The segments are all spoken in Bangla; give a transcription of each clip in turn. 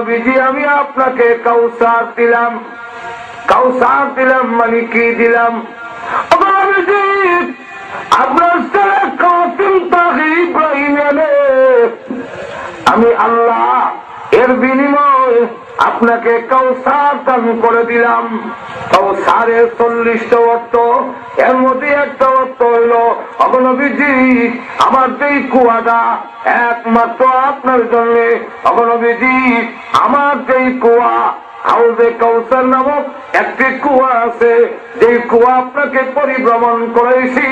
নবীজি আমি আপনাকে কাউসার দিলাম। কাউসার দিলাম মানে কি দিলাম? নবীজি আপনার ছেলে কাসিম তাহি ইব্রাহিম আমি আল্লাহ এর বিনিময়ে আপনাকে কাউসার দান করে দিলাম। কাউসারের 40টা অর্থ, এর মধ্যে একটা অর্থ হইল অগনবীজি আমার যেই কুয়াটা একমাত্র আপনার জন্য। অগনবীজি আমার যেই কুয়া হাউজে কাউসার নামক একটি কুয়া আছে, যে কুয়া আপনাকে পরিভ্রমণ করেছি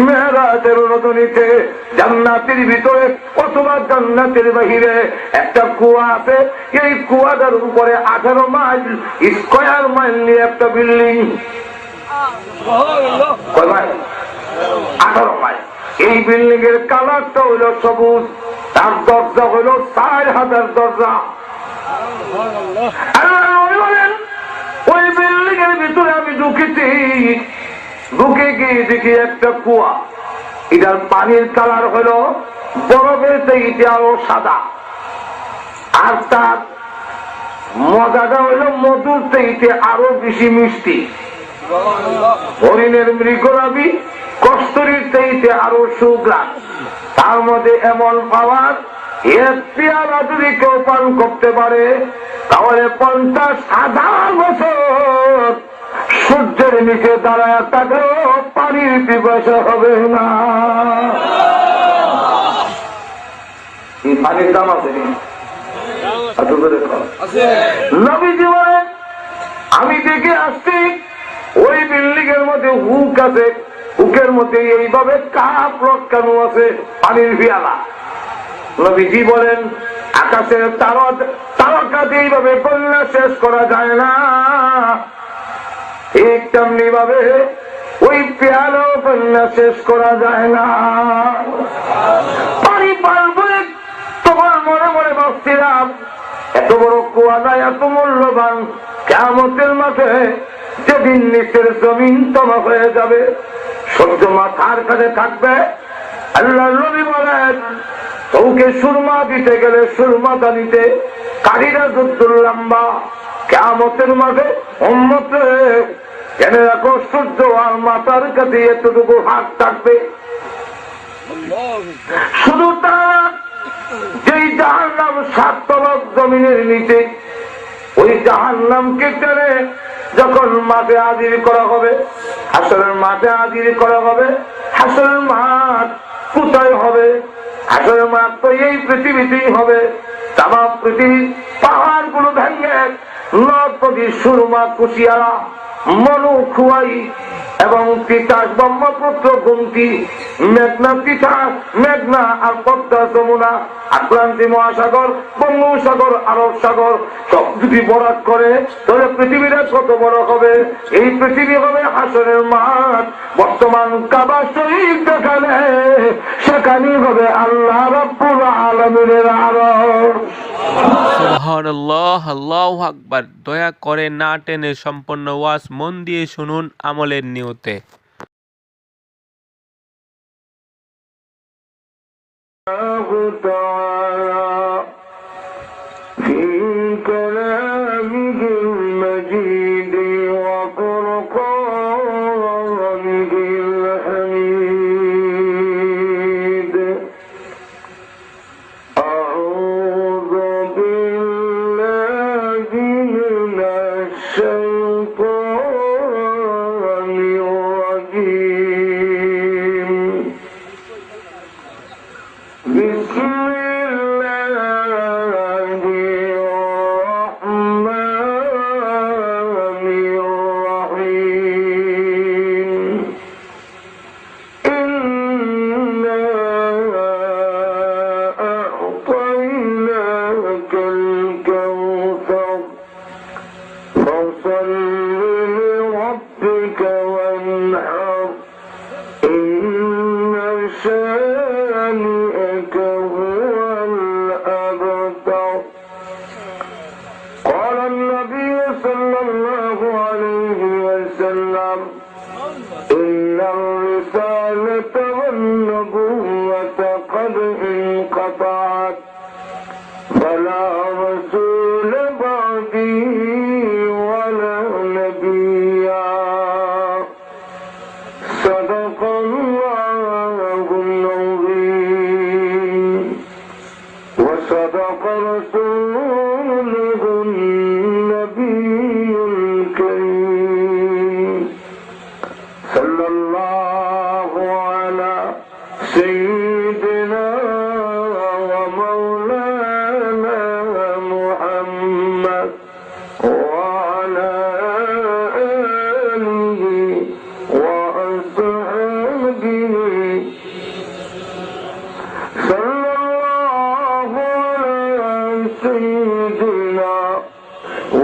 মেরাজের রজনীতে। জান্নাতের ভিতরে অথবা জান্নাতের বাহিরে একটা কুয়া আছে, এই কুয়াটার উপরে 18 মাইল স্কয়ার মাইল নিয়ে একটা বিল্ডিং। 18 মাইল। এই বিল্ডিং এর কালারটা হইল সবুজ, তার দরজা হইল 4000 দরজা। ওই বিল্ডিং এর ভিতরে আমি ঢুকেছি, ঢুকে গিয়ে দেখি একটা কুয়া। এটার পানির কালার হলো বরফের থেকে আরো সাদা, আর তার মজাটা হলো মধুর থেকে আরো বেশি মিষ্টি। হরিণের মৃগনাভি কস্তুরীর থেকে আরো সুগ্রাণ। তার মধ্যে এমন পাওয়ার, এক পেয়ালা যদি কেউ পান করতে পারে তাহলে 50,000 বছর সূর্যের নিচে দাঁড়ায় তাকেও পানির পিপাসা হবে না। এই পানির দাম আছে নবীজি বলেন আমি দেখে আসছি ওই বিল্ডিং এর মধ্যে হুক আছে, হুকের মধ্যে এইভাবে কাপ লটকানো আছে পানির পিয়ালা। নবীজি বলেন আকাশের তারকা দিয়ে এইভাবে কন্যা শেষ করা যায় না, ঠিক তেমনি ভাবে ওই পেয়ালো কন্যা শেষ করা যায় না। পানি পান বলে তখন মনে মনে ভাবছিলাম এত বড় কুয়াটা এত মূল্যবান, কিয়ামতের মাঠে যেদিন নিচের জমিন তমা হয়ে যাবে, সূর্য মাথার কাছে থাকবে। আল্লাহর নবী বলেন চৌকে সুরমা দিতে গেলে সুরমা দানিতে কারিরা যুদ্ধ লম্বা। কিয়ামতের মাঠে উম্মতে জেনে রাখো সূর্য আর মাথার কাছে এতটুকু হাত থাকবে। শুধু তারা যেই জাহান্নাম 7 তরফ জমিনের নিচে, ওই জাহান্নামকে টেনে যখন মাঠে হাজির করা হবে, হাসরের মাঠে হাজির করা হবে। হাসরের মাঠ কোথায় হবে? হাসরের মাঠ তো এই পৃথিবীতেই হবে। তাম পৃথিবীর পাহাড় গুলো ভেঙে নদ নদী সুরমা কুশিয়ারা মনু খুয়াই এবং তিতাস ব্রহ্মপুত্র গুমতি মেঘনা তিতাস মেঘনা আর পদ্মা যমুনা আটলান্টিক মহাসাগর বঙ্গোপসাগর আরব সাগর সব যদি বরাদ করে তাহলে পৃথিবীটা কত বড় হবে? এই পৃথিবী হবে হাসরের মাঠ। বর্তমান কাবা শরীফ যেখানে, সেখানেই হবে আল্লাহ রাব্বুল আলামিনের আরশ। সুবহানাল্লাহ, আল্লাহু আকবার। দয়া করে না টেনে সম্পূর্ণ ওয়াজ মন দিয়ে শুনুন আমলের নিয়তে। ورسوله النبي الكريم صلى الله على سيدنا ومولانا محمد وعلى آله وأصحابه صلى الله على سيدنا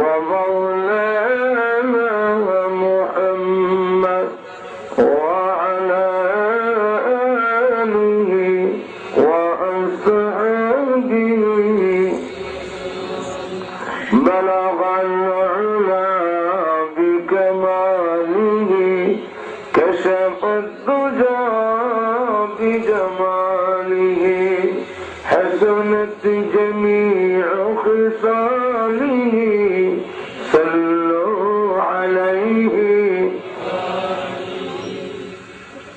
ومولانا محمد وعلى آله وأصحابه بلغ العلا بكماله كشف الدجى بجماله حسنت جميع خصاله صلوا عليه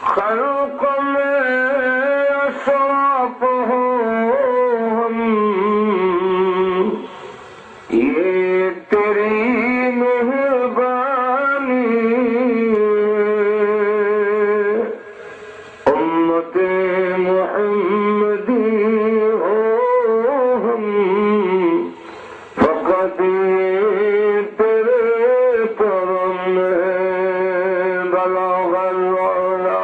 خلق ما يشرفهم ये तेरी मेहरबानी उम्मते मुहम्मदी हो हम फकत ये तेरे करम है बलगल उला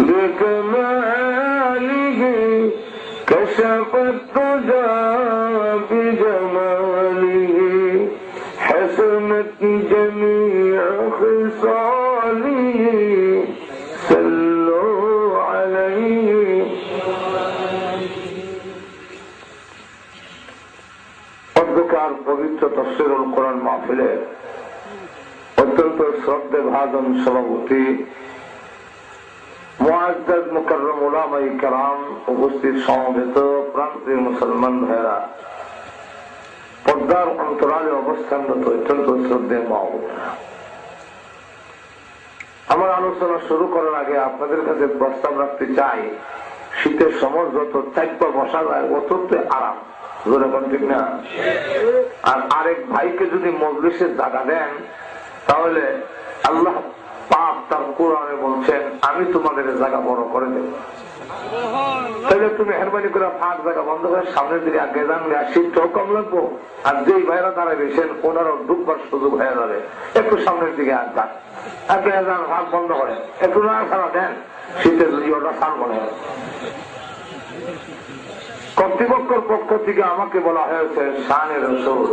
बिकमालिही कशफत तुजा बिजमालिही हसनत जमीअ खिसालिही सल्लु अलैहि। অন্ধকার পবিত্র তাফসীরুল কোরআন মাহফিলের অত্যন্ত শ্রদ্ধে ভাজন সভাপতি মুআজ্জাজ মুকাররম উলামায়ে কেরাম, উপস্থিত সমবেত প্রান্তীয় মুসলমান ভাইরা, পর্দার অন্তরালে অবস্থানরত অত্যন্ত শ্রদ্ধেয় মা ও বোনেরা, আমার আলোচনা শুরু করার আগে আপনাদের কাছে প্রস্তাব রাখতে চাই, শীতের সময় যত চাইপা বসা যায় অততে আরাম, ঠিক না? আর আরেক ভাইকে যদি মজলিসের জায়গা দেন তাহলে আল্লাহ পাক তার কোরআনে বলছেন আমি তোমাদের জায়গা বড় করে দেব। তাহলে তুমি মেহরবানি করে ফাঁক জায়গা বন্ধ করে সামনের দিকে আগে যান, শীতটাও কম লাগবো, আর যেই ভাইরা দাঁড়াবেছেন ওনারও ঢুকবার সুযোগ হয়ে যাবে। একটু সামনের দিকে আগ যান, আগে যান, ফাঁক বন্ধ করেন, একটু না ছাড়া দেন, শীতের ওটা স্নান করে। কর্তৃপক্ষের পক্ষ থেকে আমাকে বলা হয়েছে শানে রাসূল,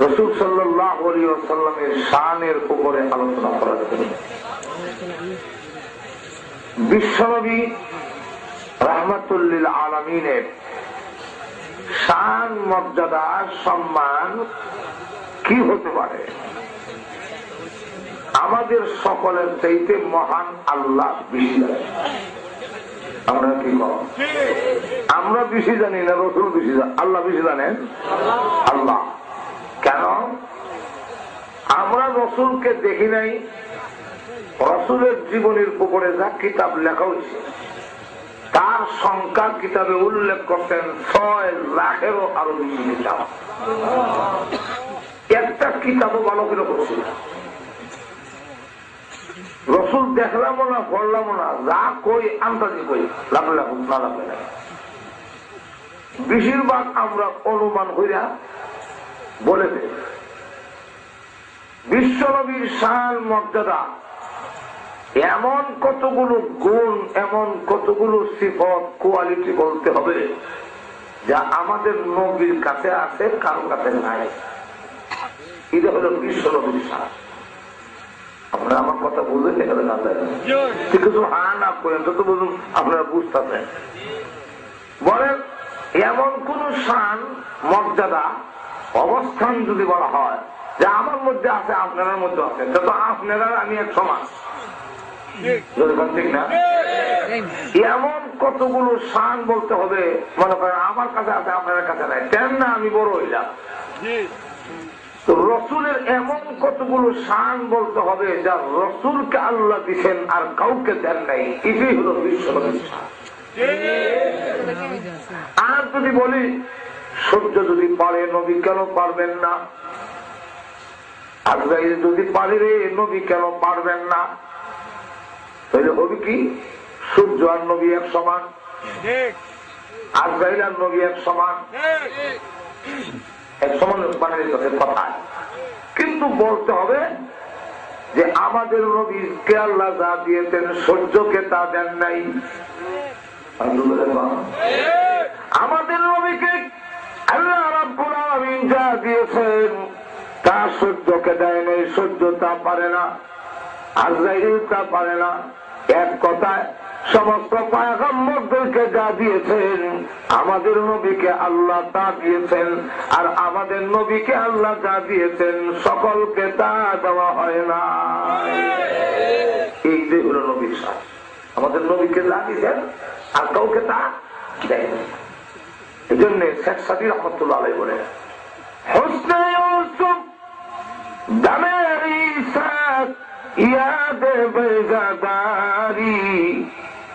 রাসূল সাল্লাল্লাহু আলাইহি ওয়াসাল্লামের শানের উপরে আলোচনা করার জন্য। বিশ্বনবী রাহমাতুল লিল আলামিনের শান, মর্যাদা, সম্মান কি হতে পারে? আমাদের সকলের চাইতে মহান আল্লাহ বেশি জানেন। আমরা কি কম? আমরা বেশি জানি না, রাসূল বেশি জানেন, আল্লাহ বেশি জানেন। আল্লাহ কেন? আমরা রাসূলকে দেখি নাই, রাসূলের জীবনের উপরে যা কিতাব লেখা হয়েছে তার সংখ্যা কিতাবে উল্লেখ করতেন 6 লাখেরও আরো বেশি কিতাব। একটা কিতাবও ভালো করে করছিল রাসূল, দেখলাম না, পড়লাম না, যা কই আন্দাজি কই, লাগলে লাগুক না লাগলে না। বেশিরভাগ আমরা অনুমান কইরা বলে দেই। বিশ্বনবীর শান, মর্যাদা, এমন কতগুলো গুণ, এমন কতগুলো সিফত, কোয়ালিটি বলতে হবে যা আমাদের নবীর কাছে আছে, কারো কাছে নাই। এটা হলো বিশ্বনবীর শান। আপনারা আমার কথা বুঝতে গেলে না কিছু হা না করেন তো বুঝুন, আপনারা বুঝতেছেন। বলেন এমন কোন শান, মর্যাদা, অবস্থান যদি বলা হয় যে আমার মধ্যে আছে, আপনার মধ্যে আছে, তো আপনারা আমি এক সমান, ঠিক না? এমন কতগুলো শান বলতে হবে, মনে করেন আমার কাছে আছে, আপনার কাছে নাই, কেন না আমি বড় হইলাম। তো রসুলের এমন কতগুলো শান বলতে হবে যা রসুলকে আল্লাহ দিচ্ছেন আর কাউকে দেন নাই। এটাই হলো বিশ্বনবীর শান। আর যদি বলি সূর্য যদি পারে নবী কেন পারবেন না? আজরাইল যদি পারে রে নবী কেন পারবেন না? তাহলে হবে কি সূর্য আর নবী এক সমান, আজরাইল আর নবী এক সমান, এক সমান মানে কথা। কিন্তু বলতে হবে যে আমাদের নবীকে আল্লাহ যা দিয়েছেন সূর্যকে তা দেন নাই। আমাদের নবীকে আল্লাহ রাব্বুল আলামিন যা দিয়েছেন তা সূর্যকে দেয় নাই, সূর্য তা পারে না, আজরাইল তা পারে না। এক কথায় সমস্ত পয়গম্বরদেরকে যা দিয়েছেন আমাদের নবীকে আল্লাহ তা দিয়েছেন, আর আমাদের নবীকে আল্লাহ যা দিয়েছেন সকলকে তা দেওয়া হয় না। এই যে হলো নবীর সাথ, আমাদের নবীকে যা দিয়েছেন আর কাউকে তা দেয় না। এই জন্য শেখ সাদী রহমতুল্লাহ আলাইহি বলেন, হুসনে ইউসুফ দামের ইসাক ইয়াদ বেগাদারি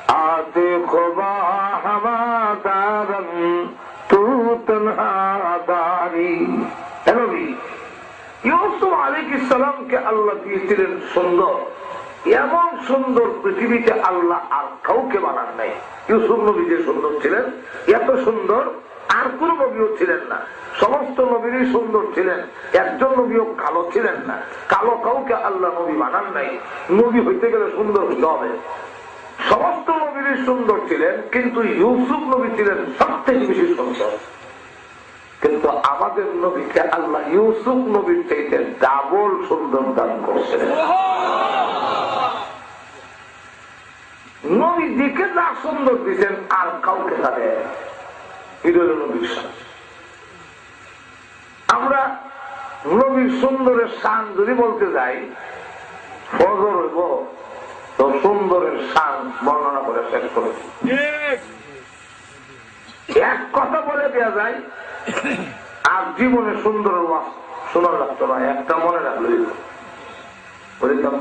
आते खुबा हमादारन तू तन्हादारी। নবী ইউসুফ আলাইহিস সালামকে আল্লাহ দিয়েছিলেন সুন্দর, এমন সুন্দর পৃথিবীতে আল্লাহ আর কাউকে বানান নাই। ইউসুফ নবী যে সুন্দর ছিলেন, এত সুন্দর আর কোন নবীও ছিলেন না। সমস্ত নবীরই সুন্দর ছিলেন, একজন নবীও কালো ছিলেন না। কালো কাউকে আল্লাহ নবী বানান নাই। নবী হইতে গেলে সুন্দর হইতে হবে। সমস্ত নবীরই সুন্দর ছিলেন, কিন্তু ইউসুফ নবী ছিলেন সব থেকে বেশি সুন্দর। কিন্তু আমাদের নবীকে আল্লাহ ইউসুফ নবীর চাইতে ডাবল সুন্দর দান করছেন। নবী দিকে যা সুন্দর দিচ্ছেন আর কাউকে তাদের নবীর সাথে। আমরা নবীর সুন্দরের শান যদি বলতে যাই, ফজর হইব তো সুন্দরের শান বর্ণনা করে শেষ করেছি। এক কথা বলে দেওয়া যায় আর জীবনে সুন্দরের ওয়াজ শোনা লাগতো না, একটা মনে রাখলো। বলতাম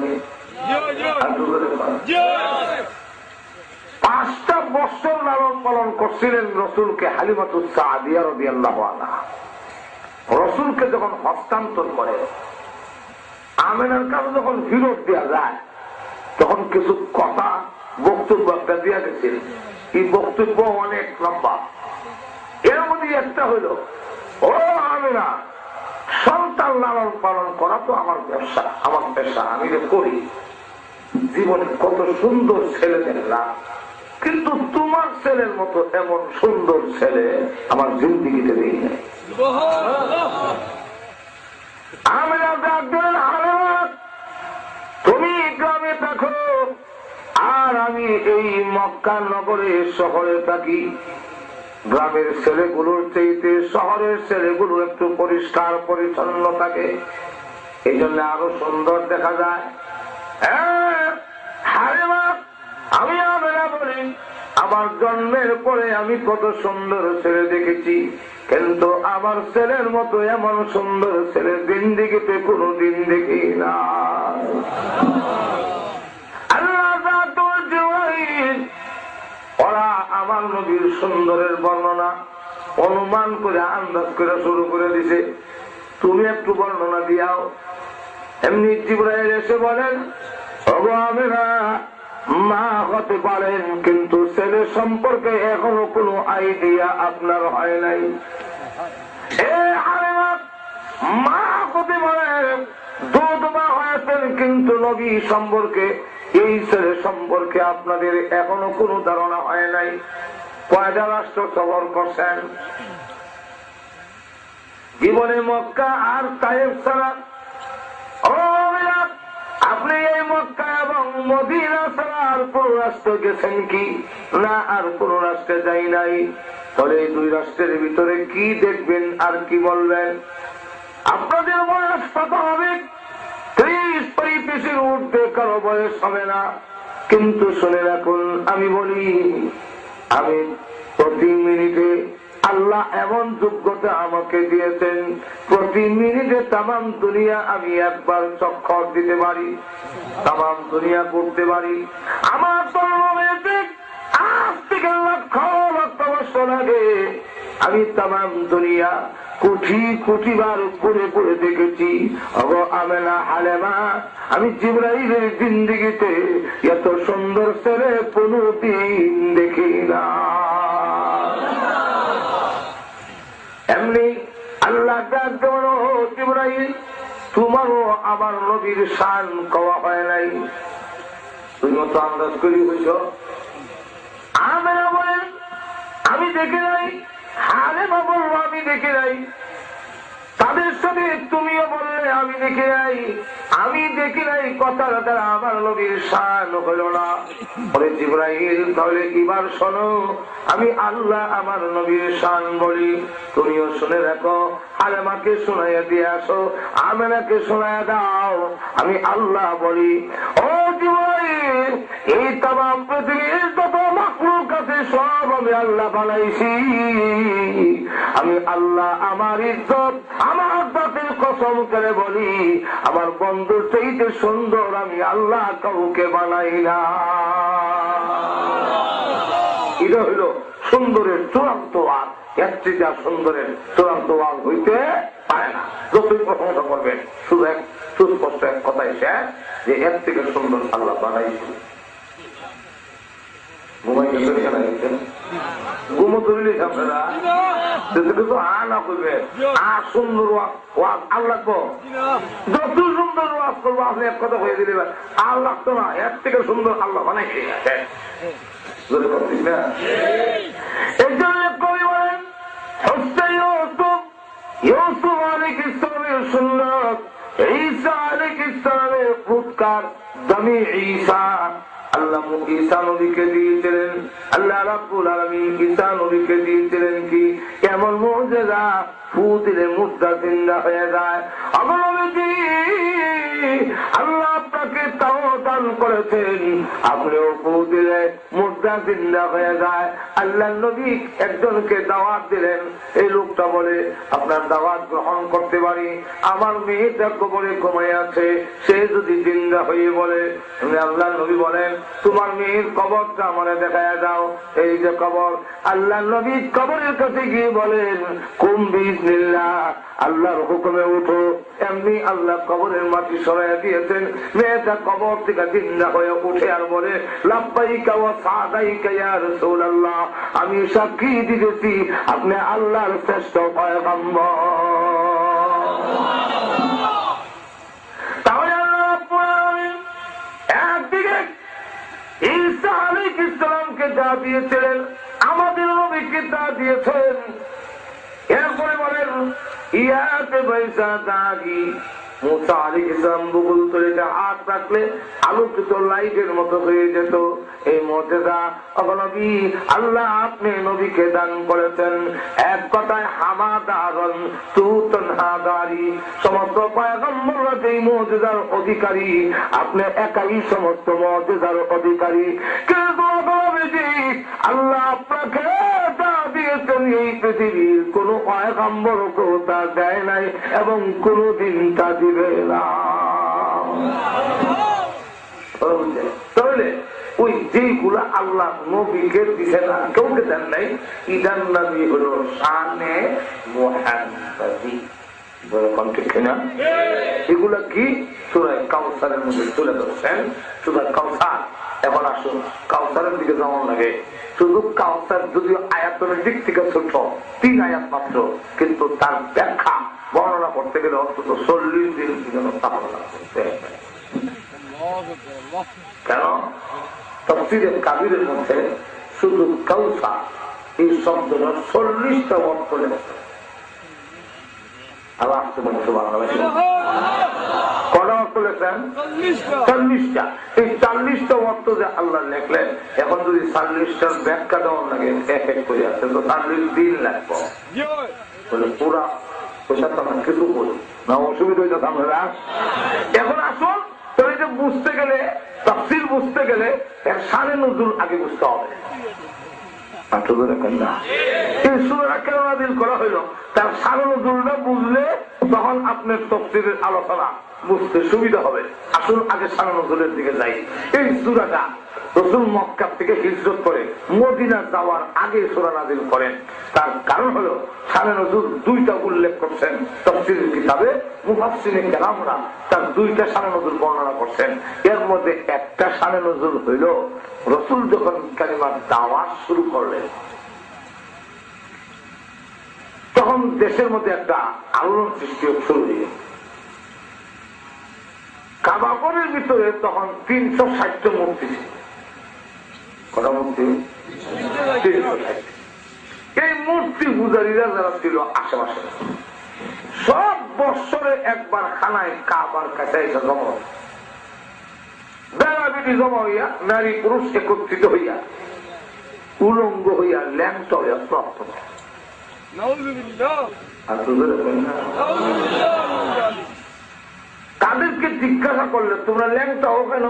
5টা বছর লালন পালন করছিলেন রসুলকে হালিমাতুস সাদিয়া রাদিয়াল্লাহু আনহা। রসুলকে যখন হস্তান্তর করে আমেনার কাছে যখন ফিরত দেওয়া যায়, তখন কিছু কথা বক্তব্য একটা দেওয়া গেছিল। এই বক্তব্য অনেক লম্বা। এর মধ্যে একটা হইল, ও আমেনা, সন্তান লালন পালন করা তো আমার ব্যবসা, আমার পেশা, আমি যে করি। জীবনে কত সুন্দর ছেলে দেখলাম, কিন্তু তোমার ছেলের মতো এমন সুন্দর ছেলে আমার জিন্দিগিতে নেই। আমেনা ডাক দিলেন, হালিমা তুমি গ্রামে থাকো আর আমি এই মক্কা নগরে শহরে থাকি। গ্রামের ছেলেগুলোর চাইতে শহরের ছেলেগুলো একটু পরিষ্কার পরিচ্ছন্ন থাকে, এই জন্য আরো সুন্দর দেখা যায়। হালিমা, আমি আমেনা বলি, আমার জন্মের পরে আমি কত সুন্দর ছেলে দেখেছি, কিন্তু আমার ছেলের মতো এমন সুন্দর ছেলে জিন্দিগিতে কোনদিন দেখি না। ওরা আমার নবীর সুন্দরের বর্ণনা অনুমান করে আন্দাজ করে শুরু করে দিছে, তুমি একটু বর্ণনা দিয়াও। এমনি জিবরাইল এসে বলেন, ওগো আমেনা, মা হতে পারেন, কিন্তু ছেলে সম্পর্কে এখনো কোনো আইডিয়া আপনার হয় নাই। মা হতে পারেন, দুধ মা হয়েছেন, কিন্তু নবী সম্পর্কে, এই ছেলে সম্পর্কে আপনাদের এখনো কোনো ধারণা হয় নাই। কয়টা রাষ্ট্র সফর করছেন জীবনে? মক্কা আর তায়েফ ছাড়া। আপনি এই মক্কা এবং মদিনা ছাড়া আর কোন রাষ্ট্র গেছেন কি? না, আর কোন রাষ্ট্রে যাই নাই। তাহলে এই 2 রাষ্ট্রের ভিতরে কি দেখবেন আর কি বলবেন? আপনাদের বয়স কত হবে? 30-35 ঊর্ধ্বে কারো বয়স হবে না। কিন্তু শুনে রাখুন, আমি বলি, আমি প্রতি মিনিটে আল্লাহ এমন যোগ্যতা আমাকে দিয়েছেন, প্রতি মিনিটে তামাম দুনিয়া আমি একবার চক্কর দিতে পারি, তামাম দুনিয়া করতে পারি। আমার জন্ম হয়েছে আজ থেকে লক্ষ লক্ষ বছর আগে, আমি তামাম দুনিয়া কোটি কোটি বার পড়ে পড়ে দেখেছি। ওগো আমেনা হালেমা, আমি জিবরাইলের জিন্দেগিতে এত সুন্দর ছেলে কোনদিন দেখি না। এমনি আল্লাহ জিবরাইল, তোমারও আমার নবীর শান কওয়া হয় নাই, তুমি তো আন্দাজ করি হইছ। আমেনা বলেন আমি দেখি নাই, হালেমা বলবো আমি দেখি নাই, তাদের সাথে তুমিও বললে আমি দেখি নাই, আমি দেখি নাই, কথার দ্বারা আমার নবীর শান হইল না। বলে জিবরাইল তাহলে এবার শোনো, আমি আল্লাহ আমার নবীর শান বলি, তুমিও শুনে রাখো, হালেমাকে শোনাইয়া দিয়ে আসো, আমেনাকে শোনাইয়া দাও, আমি আল্লাহ বলি। ও জিবরাইল, এই তামাম পৃথিবীর যত মাখলুক আছে সব আমি আল্লাহ বানাইছি, আমি আল্লাহ আমার ইজ্জত আমার জাতের কসম করে বলি, আমার বন্ধুর চাইতে সুন্দর আমি আল্লাহ কাউকে বানাই না। এটা হইল সুন্দরের চূড়ান্ত ওয়াজ, এর চেয়ে যা সুন্দরের চূড়ান্ত ওয়াজ হইতে পারে না। যতই প্রশংসা করবেন শুধু এক সুস্পষ্ট এক কথাই শেষ, যে এর থেকে সুন্দর আল্লাহ বানাইছে। ঘুমো ধরলি আপনারা কিছু না করবে, আর সুন্দর ওয়াজ আর লাগবো, যত সুন্দর ওয়াজ করবো আপনি এক কথা হয়ে দিলে আর লাগতো না, এর থেকে সুন্দর আল্লাহ বানাইছে। এই জন্য কবি বলেন ইউসুফ আলাইহিস ইসলামের সুন্নাত, ঈসা আলাইহিস ইসলামের ফুৎকার দামি ঈসা আল্লাহ ঈসা নবীকে দিয়েছিলেন, আল্লাহ রাব্বুল আলামিন ঈসা নবীকে দিয়েছিলেন কি এমন মুজিজা, ফু দিলে মুর্দা জিন্দা হয়ে যায়। আল্লাহ আপনাকে তাও দান করেছেন, আপনিও ফু দিলে মুর্দা জিন্দা হয়ে যায়। আল্লাহ নবী একজনকে দাওয়াত দিলেন, এই লোকটা বলে আপনার দাওয়াত গ্রহণ করতে পারি, আমার মেয়েটা কবরে ঘুমায় আছে, সে যদি জিন্দা হয়ে বলে, আল্লাহ নবী বলেন তোমার মেয়ের কবরটা আমারে দেখায় দাও, এই যে কবর। আল্লাহ নবী কবরের কাছে গিয়ে বলেন কুম বিইজনিল্লাহ, আল্লাহর হুকুমে উঠো। এমনি আল্লাহ কবরের মাটি সরাইয়া দিয়েছেন, মেয়েটা কবর থেকে জিন্দা হয়ে উঠে আর বলে লাব্বাইকা ওয়া সাদাইকা ইয়া রাসূলুল্লাহ, আমি সাক্ষী দিতেছি আপনি আল্লাহর শ্রেষ্ঠ পয়গম্বর। তাহলে আল্লাহ রাব্বুল আলামিন একদিকে ঈসা আলাইহিস সালামকে দা দিয়েছিলেন, আমাদের নবীকে দা দিয়েছেন। এরপরে বলেন ইয়াতে বাইসা দাগি, মুসা আলাইহিস সালাম বুকুল তুলে হাত রাখলে আলোকিত লাইটের মতো হয়ে যেত। এই মুজিজা নবী আল্লাহ আপনি নবীকে দান করেছেন। এক কথায় হামাদারন তুতন হাদারি, সমস্ত পয়গম্বররা যেই মুজিজার অধিকারী, আপনি একাই সমস্ত মুজিজার অধিকারী। কিন্তু নবীজি আল্লাহ আপনাকে দা দিয়েছেন, এই পৃথিবীর কোন পয়গম্বর কেউ তা দেয় নাই এবং কোনদিন তা দিবে না। তাহলে ওই যেগুলা আল্লাহ নবীকে দিছে না, কাউকে দেন নাই, ইদান নবী হলো শানে মুহাম্মাদি। এগুলা কি সূরা কাউসারের মধ্যে তুলে ধরছেন। সূরা কাউসার, এখন আসুন কাউসারের দিকে যেমন লাগে, শুধু কাউসার যদিও আয়াতের দিক থেকে ছোট 3 আয়াত মাত্র, কিন্তু তার ব্যাখ্যা বর্ণনা করতে গেলে অন্তত 40 দিন স্থাপনা করতে। কেন? তাফসীরে কাবীরের মধ্যে শুধু কাউসার এই শব্দটা 40টা অর্থ লেখা। আবার আসতে বলছে বাংলাদেশে কটা অর্থ লেখলেন? 40টা। এই 40টা অর্থ যে আল্লাহ লেখলেন, এখন যদি 40টার ব্যাখ্যা দেওয়ার লাগে এক এক করে আসছে তো 40 দিন লাগবে। পুরা পয়সা তো আমরা কিছু করি না, অসুবিধা হইতে আমরা। এখন আসুন তাহলে যে বুঝতে গেলে, তাফসীর বুঝতে গেলে এর শানে নুজুল আগে বুঝতে হবে। তার শানে নুজুলটা বুঝলে তখন আপনার তাফসীরের আলোচনা বুঝতে সুবিধা হবে। আসুন আগে শানে নুজুলের দিকে যাই। এই সূরাটা রাসূল মক্কা থেকে হিজরত করে মদিনা যাওয়ার আগে সূরা নাযিল করেন। তার কারণ হলো শানে নজুল দুইটা উল্লেখ করছেন তাফসীরের কিতাবে, মুফাসসিরিন কেরামরা তার দুইটা শানে নজুল বর্ণনা করছেন। এর মধ্যে একটা শানে নজুল হইল রাসূল যখন কালিমার দাওয়াত শুরু করলেন তখন দেশের মধ্যে একটা আলোড়ন সৃষ্টি শুরু হয়ে গেল। কাবা ঘরের ভিতরে তখন 360টা মূর্তি ছিল। কটা মূর্তি? 360। এই মূর্তি পূজারীরা যারা ছিল আশেপাশে সব বৎসরে একবার খানায় কাবার কাছে এসে জমা হয়। বেলা বেটি জমা হইয়া নারী পুরুষ একত্রিত হইয়া উলঙ্গ হইয়া ল্যাংটা হইয়া প্রাপ্ত হয়। তাদেরকে জিজ্ঞাসা করলে তোমরা ল্যাংটা হো কেন?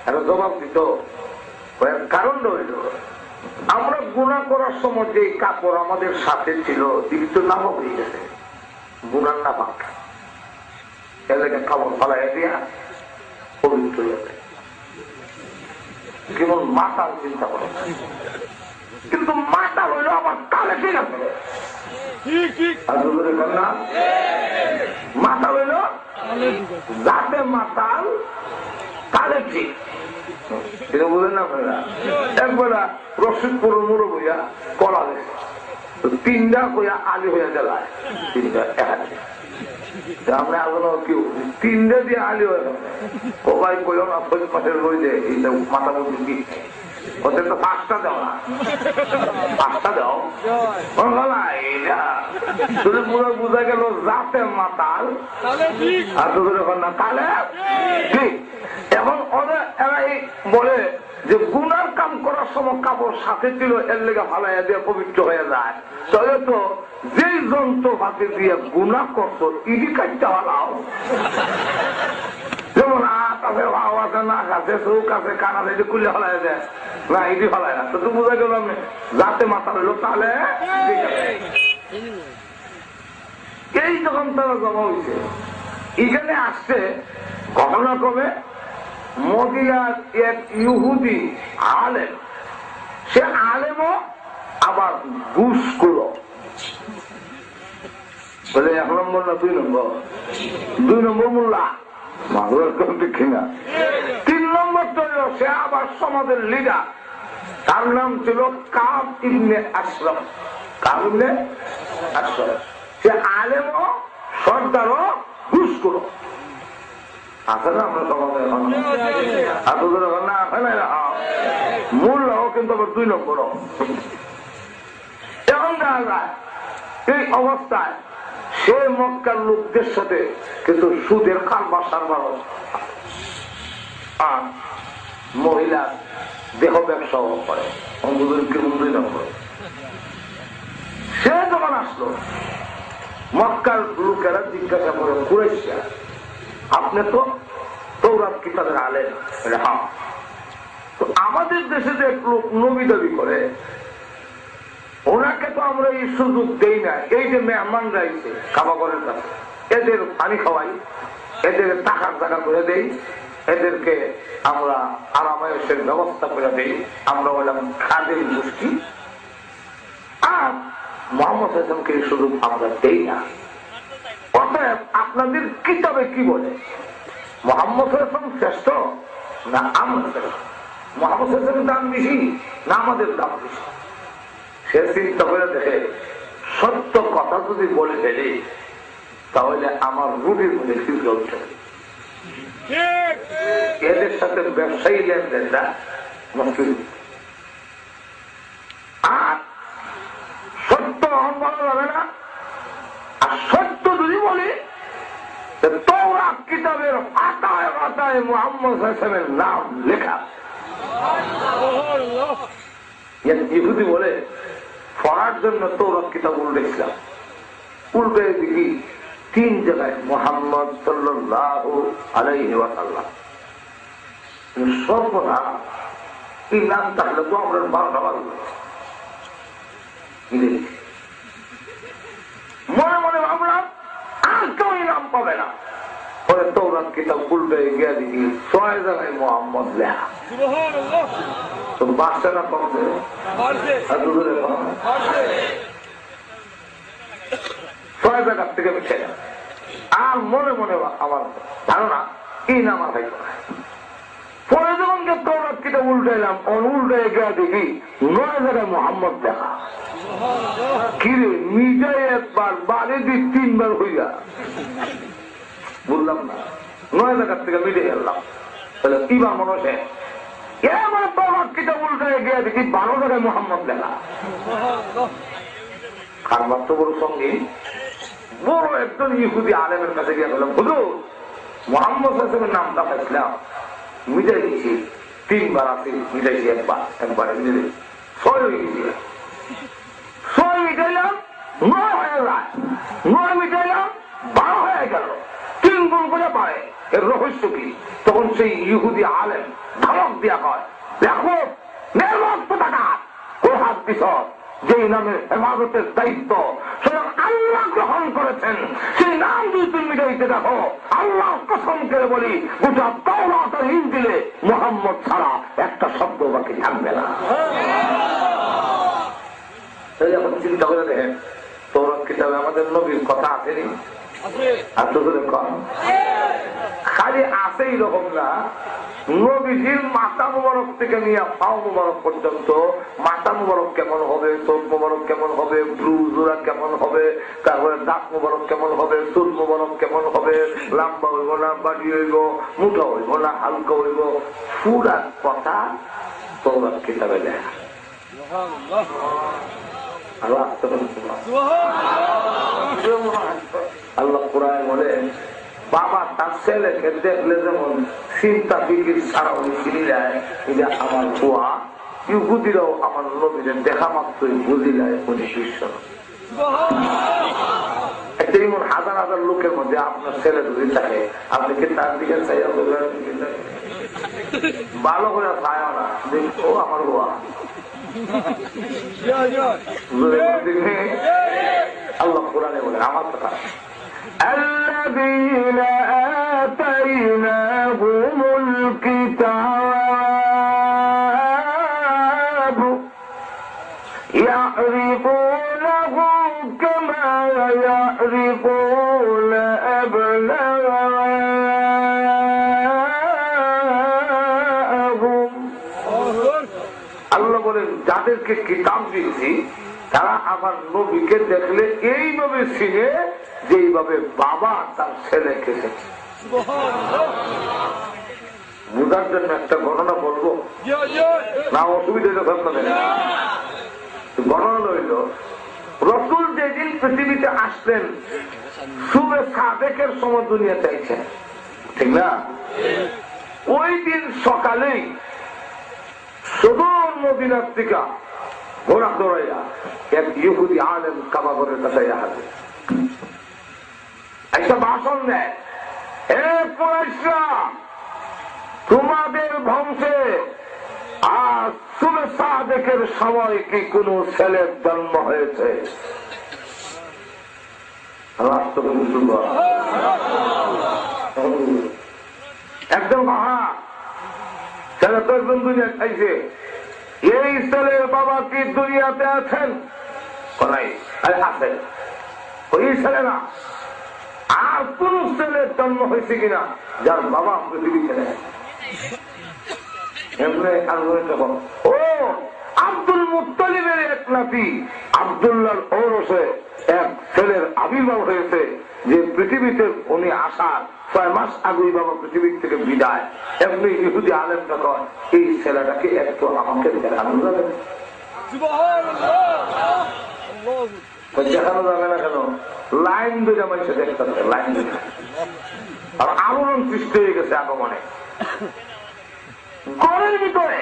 একটা জবাব দিত, কারণ রইল আমরা গুনাহ করার সময় যে কাপড় আমাদের সাথে ছিল দিবিত নামক হয়ে গেছে, গুনার না পাক এলাকা কাপড় ফলাই দিয়া পবিত্র হয়ে কেমন মাতাল চিন্তা করে। কিন্তু মাতাল হইল আবার কালে ঠিক আছে না, মাতাল হইল যাতে মাতাল কালে ঠিক। এটা বুঝেন না আপনারা? একবার রশিদপুর মুড়ো বইয়া কলা গেছে, তিনটা কইয়া আলি হইয়া জ্বালায়, তিনটা একাছে আমরা এখনো কেউ তিনটা দিয়ে আলি হয়ে গেল। সবাই কইও না ফৈজ মাসের বই দেয় মাথা মধ্যে কি ওদের তো 5টা দাও না, 5টা দাও পুরো বুঝা গেল যাতে মাতাল আর তোদের এখন না তাহলে ঠিক। এখন ওদের এরাই বলে যে গুনার কাম করার সময় কাপড় সাথে ছিল এর লেগে ফালাইয়া দিয়ে পবিত্র হয়ে যায়। তাহলে তো যেই যন্ত্রপাতি দিয়ে গুনাহ করতো ইডি কাটতে হলাও, যেমন আছে ভাও আছে নাক আছে চৌক আছে কান আছে এটি খুললে ফেলাই দেয় না, ইডি ফেলায় না। তো বোঝা গেল আমি যাতে মাথা হইলো তাহলে এই যখন তারা জমা হয়েছে এখানে আসছে ঘটনাক্রমে মদিনার এক ইহুদি আলেম, সে আলেমও আবার ঘুষখোর। বলে 1 নম্বর না 2 নম্বর? 2 নম্বর মোল্লা মাগুরার কোন দেখি না। 3 নম্বর তো সে আবার সমাজের লিডার, তার নাম ছিল কাব ইবনে আশরাফ। কাব ইবনে আশরাফ সে আলেমও সর্দারও ঘুষখোর। আছে না আমরা সমাজে এখন? আপনাদের এখন না আছে না? মোল্লাও কিন্তু আবার 2 নম্বরও। এখন দেখা যায় এই অবস্থায় সে মক্কার লোকদের সাথে কিন্তু সুদের কারবার সারবার আর মহিলা দেহ ব্যবসাও করে। সে যখন আসলো মক্কার লোকেরা জিজ্ঞাসা করে, কুরাইশা আপনি তো তৌরাত কিতাবের আলেম? হ্যাঁ। তো আমাদের দেশে যে লোক নবী দাবি করে ওনাকে তো আমরা এই সুযোগ দেই না। এই যে মেহমান যাইছে কাবাগরের কাছে, এদের পানি খাওয়াই, এদের টাকার জায়গা করে দেই, এদেরকে আমরা আরামায়েশের ব্যবস্থা করে দেই, আমরা বললাম খাদের গোষ্ঠী। আর মোহাম্মদ হাসানকে এই সুযোগ আমরা দেই না। অতএব আপনাদের কিতাবে কি বলে, মোহাম্মদ হাসান শ্রেষ্ঠ না আমরা শ্রেষ্ঠ? মোহাম্মদ হাসানের দাম বেশি না আমাদের দাম বেশি? সে চিন্তা করে দেখে সত্য কথা যদি বলে ফেলে তাহলে আমার রুটির মধ্যে ফিরে উঠে এদের সাথে ব্যবসায়ী লেনদেনটা মুশকিল। আর সত্য বলা যাবে না। আর সত্য যদি বলি তওরাত কিতাবের পাতায় পাতায় মুহাম্মদ হাসানের নাম লেখা। ইহুদি বলে পড়ার জন্য তৌরাত কিতাব উল্লেখলাম, উল্টে দেখি 3 জায়গায় মুহাম্মদ সাল্লাল্লাহু আলাইহি ওয়াসাল্লাম। সর্বনা এই নাম থাকলে তো আমরা 12টা বাজবে। মনে মনে ভাবলাম আর কেউ এই নাম পাবে না। পরে তৌরাত কিতাব উল্টে গিয়ে দেখি 6 জায়গায় মোহাম্মদ লেখা। তো বাচ্চারা কমছে, আর দুধরে কম 6 জায়গার থেকে মিশে যায়। আর মনে মনে আমার ধারণা কি না মাথায় করে। পরে যখন তৌরাত কিতাব উল্টাইলাম, উল্টে গিয়ে দেখি 9 জায়গায় মোহাম্মদ লেখা। কিরে মিটাই একবার, বাড়ি দি 3 বার হইয়া, বললাম না 9 জায়গার থেকে মিটে গেলাম। তাহলে কি বা মানুষে আমার তৌরাত কিতাব উল্টে গিয়ে দেখি 12 জায়গায় মোহাম্মদ লেখা। খারবার তো বড় সঙ্গী বড় একজন ইহুদি আলেমের কাছে গিয়ে বললাম, হুজুর মোহাম্মদ হাসানের নামটা পাইছিলাম, মিটাই দিচ্ছি 3 বার আছে, মিটাইছি একবারে মিটে দিচ্ছি 6 হয়ে গেছি। 6 মিটাইলাম 9 হয়ে যায়, 9 মিটাইলাম 12 হয়ে গেল, 3 গুণ করে পারে। এর রহস্য কি? তখন সেই ইহুদি আলেম ধমক দিয়া কয়, দেখো কোরআন বিষয় যেই নামের হেফাজতের দায়িত্ব স্বয়ং আল্লাহ গ্রহণ করেছেন, সেই নাম যদি তুমি মিটাইতে দেখো, আল্লাহ কসম করে বলি গোটা তাওরাত আর ইনজিলে মুহাম্মদ ছাড়া একটা শব্দ বাকি থাকবে না। এখন চিন্তা করে দেখেন, তৌরাত কিতাবে আমাদের নবীর কথা আসেনি? আর তো কম খালি আছে এরকম না, নবীজির মাথা মুবারক থেকে নিয়ে পাও মুবারক পর্যন্ত, মাথা মুবারক কেমন হবে, চোখ মুবারক কেমন হবে, ব্রু জোড়া কেমন হবে, তারপরে দাঁত মুবারক কেমন হবে, চুল মুবারক কেমন হবে, লম্বা হইব না বাড়ি হইব, মুঠা হইব না হালকা হইব, পুরা কথা তৌরাত কিতাবে লেখা। আল্লাহ কোরআনে বলেন, বাবা তার ছেলেকে দেখলে যেমন চিন্তা ফিকির ছাড়া চিনি যায়, এটা আমার বুয়া ইহুদিরাও আমার নবীদের দেখা মাত্রই বুঝি যায় উনি শিষ্য। একটা এমন হাজার হাজার লোকের মধ্যে আপনার ছেলে যদি থাকে, আপনি কি তার দিকে চাইয়া ভালো করে চায় না, দেখো আমার বুয়া। আল্লাহ কোরআনে বলে আমার কথা, الذين آتيناهم الكتاب يعرفونه كما يعرفون أبناءهم। আল্লাহ বলেন, যাদেরকে কিতাব দিয়েছি তারা আমার নবীকে দেখলে এইভাবে চিনে যেইভাবে বাবা তার ছেলেকে দেখে। বুঝার জন্য একটা ঘটনা বলবো না, অসুবিধা ঘটনা রইল, রসুল যেদিন পৃথিবীতে আসলেন শুভে সাদেকের সময় দুনিয়া চাইছেন, ঠিক না? ওই দিন সকালেই সুদূর মদিনার থেকে ঘোড়া দৌড়াইয়া এক ইহুদি আলেম কাবাগরের কাছে হাজির, একটা ভাষণ দেয়, হে কুরাইশরা, তোমাদের বংশে আজ সুবে সাদেকের সময় কি কোন ছেলের জন্ম হয়েছে? একদম মহা ছেলে তো একদম দুনিয়া খাইছে, এই ছেলের বাবা কি দুনিয়াতে আছেন? আছেন। ওই ছেলে না, আর কোন ছেলের জন্ম হয়েছে কিনা যার বাবা পৃথিবী ছেলে? ও আব্দুল মুত্তালিবের এক নাতি আব্দুল্লাহর ঔরসে এক ছেলের আবির্ভাব হয়েছে, যে পৃথিবীতে উনি আসার 6 মাস আগেই বাবা পৃথিবীর থেকে বিদায়। এমনি ইহুদি আলেম যখন এই ছেলেটাকে একটু আমাকে দেখানো যাবে, দেখানো যাবে না কেন? লাইন দুইটা মানুষের দেখতে হবে, লাইন দুইটা। আর আলোড়ন সৃষ্টি হয়ে গেছে আগমনে ঘরের ভিতরে।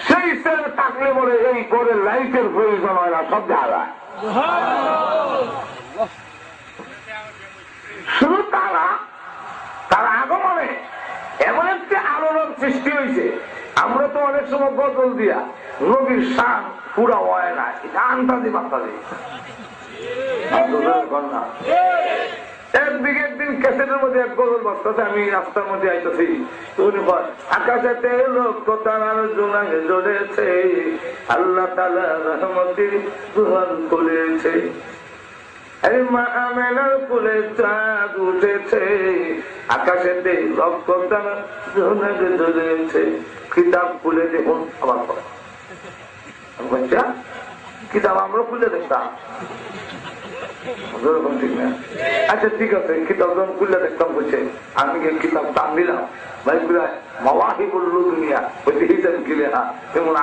সেই ছেলে থাকলে বলে এই ঘরের লাইটের প্রয়োজন হয় না, সব দেখা যায়। শুধু তার আগমনে এমন একটি আলোড়ন সৃষ্টি হয়েছে, আমরা তো অনেক সময় বদল দিয়া নবীর শান পুরা হয় না, এটা আন্তাজি বান্তাজি। একদিকে একদিন ক্যাসেটের মধ্যে এক গরুর বস্তাতে আমি রাস্তার মধ্যে আইতেছি, আকাশেতে লক্ষ্য তারার জোনাকে জ্বলেছে, আল্লাহ তাআলা রহমতের দুহান খুলেছে, মা আমেনার কুলে চাঁদ উঠেছে, আকাশেতে লক্ষ্য তারা জোনাকে জ্বলেছে। কিতাব খুলে দেখুন, আবার কিতাব আমরা খুলে দেখতাম, আচ্ছা ঠিক আছে, কিতাব যখন খুলে দেখতাম বলছে, আমি কিতাব দাম দিলাম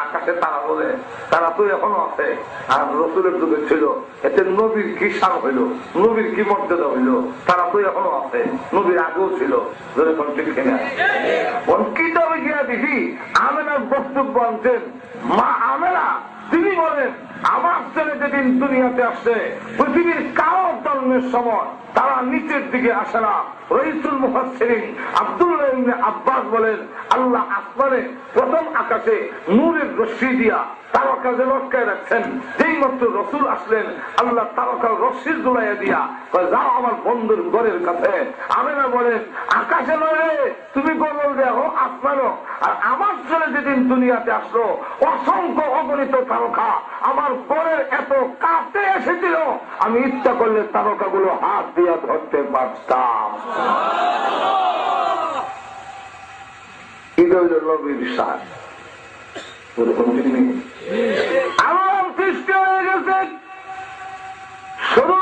আকাশে তারা বলে, তারা তো এখনো আছে। আর রসুলের যুগে ছিল, এতে নবীর কি সার হইল, নবীর কি মর্যাদা হইল, তারা তো এখনো আছে, নবীর আগেও ছিল। কিতাবে গিয়া দেখি আমেনার বক্তব্য আনছেন, মা আমেনা তিনি বলেন, আমার ছেলে যেদিন দুনিয়াতে আসছে, পৃথিবীর কারো জন্মের সময় তারা নিচের দিকে আসে না। রইসুল মুফাসসিরিন আব্দুল্লাহ ইবনে আব্বাস বলেন, আল্লাহ আসমানে প্রথম আকাশে নূরের রশ্মি দিয়া তারকা যে লটকায় রাখছেন, যেই মাত্র রসুল আসলেন, আল্লাহ তারকার রশ্মি জুড়াইয়া দিয়া যাও আমার বন্ধুর ঘরের কাছে। আমেনা বলেন, আকাশে নয়, তুমি গরল দেখো আসমানো। আর আমার ছেলে যেদিন দুনিয়াতে আসলো, অসংখ্য অগণিত তারকা আমার ঘরের এত কাছে এসেছিল, আমি ইচ্ছা করলে তারকাগুলো হাত দিয়া ধরতে পারতাম। নবীর সাথ আলম সৃষ্টি হয়ে গেছে। শুরু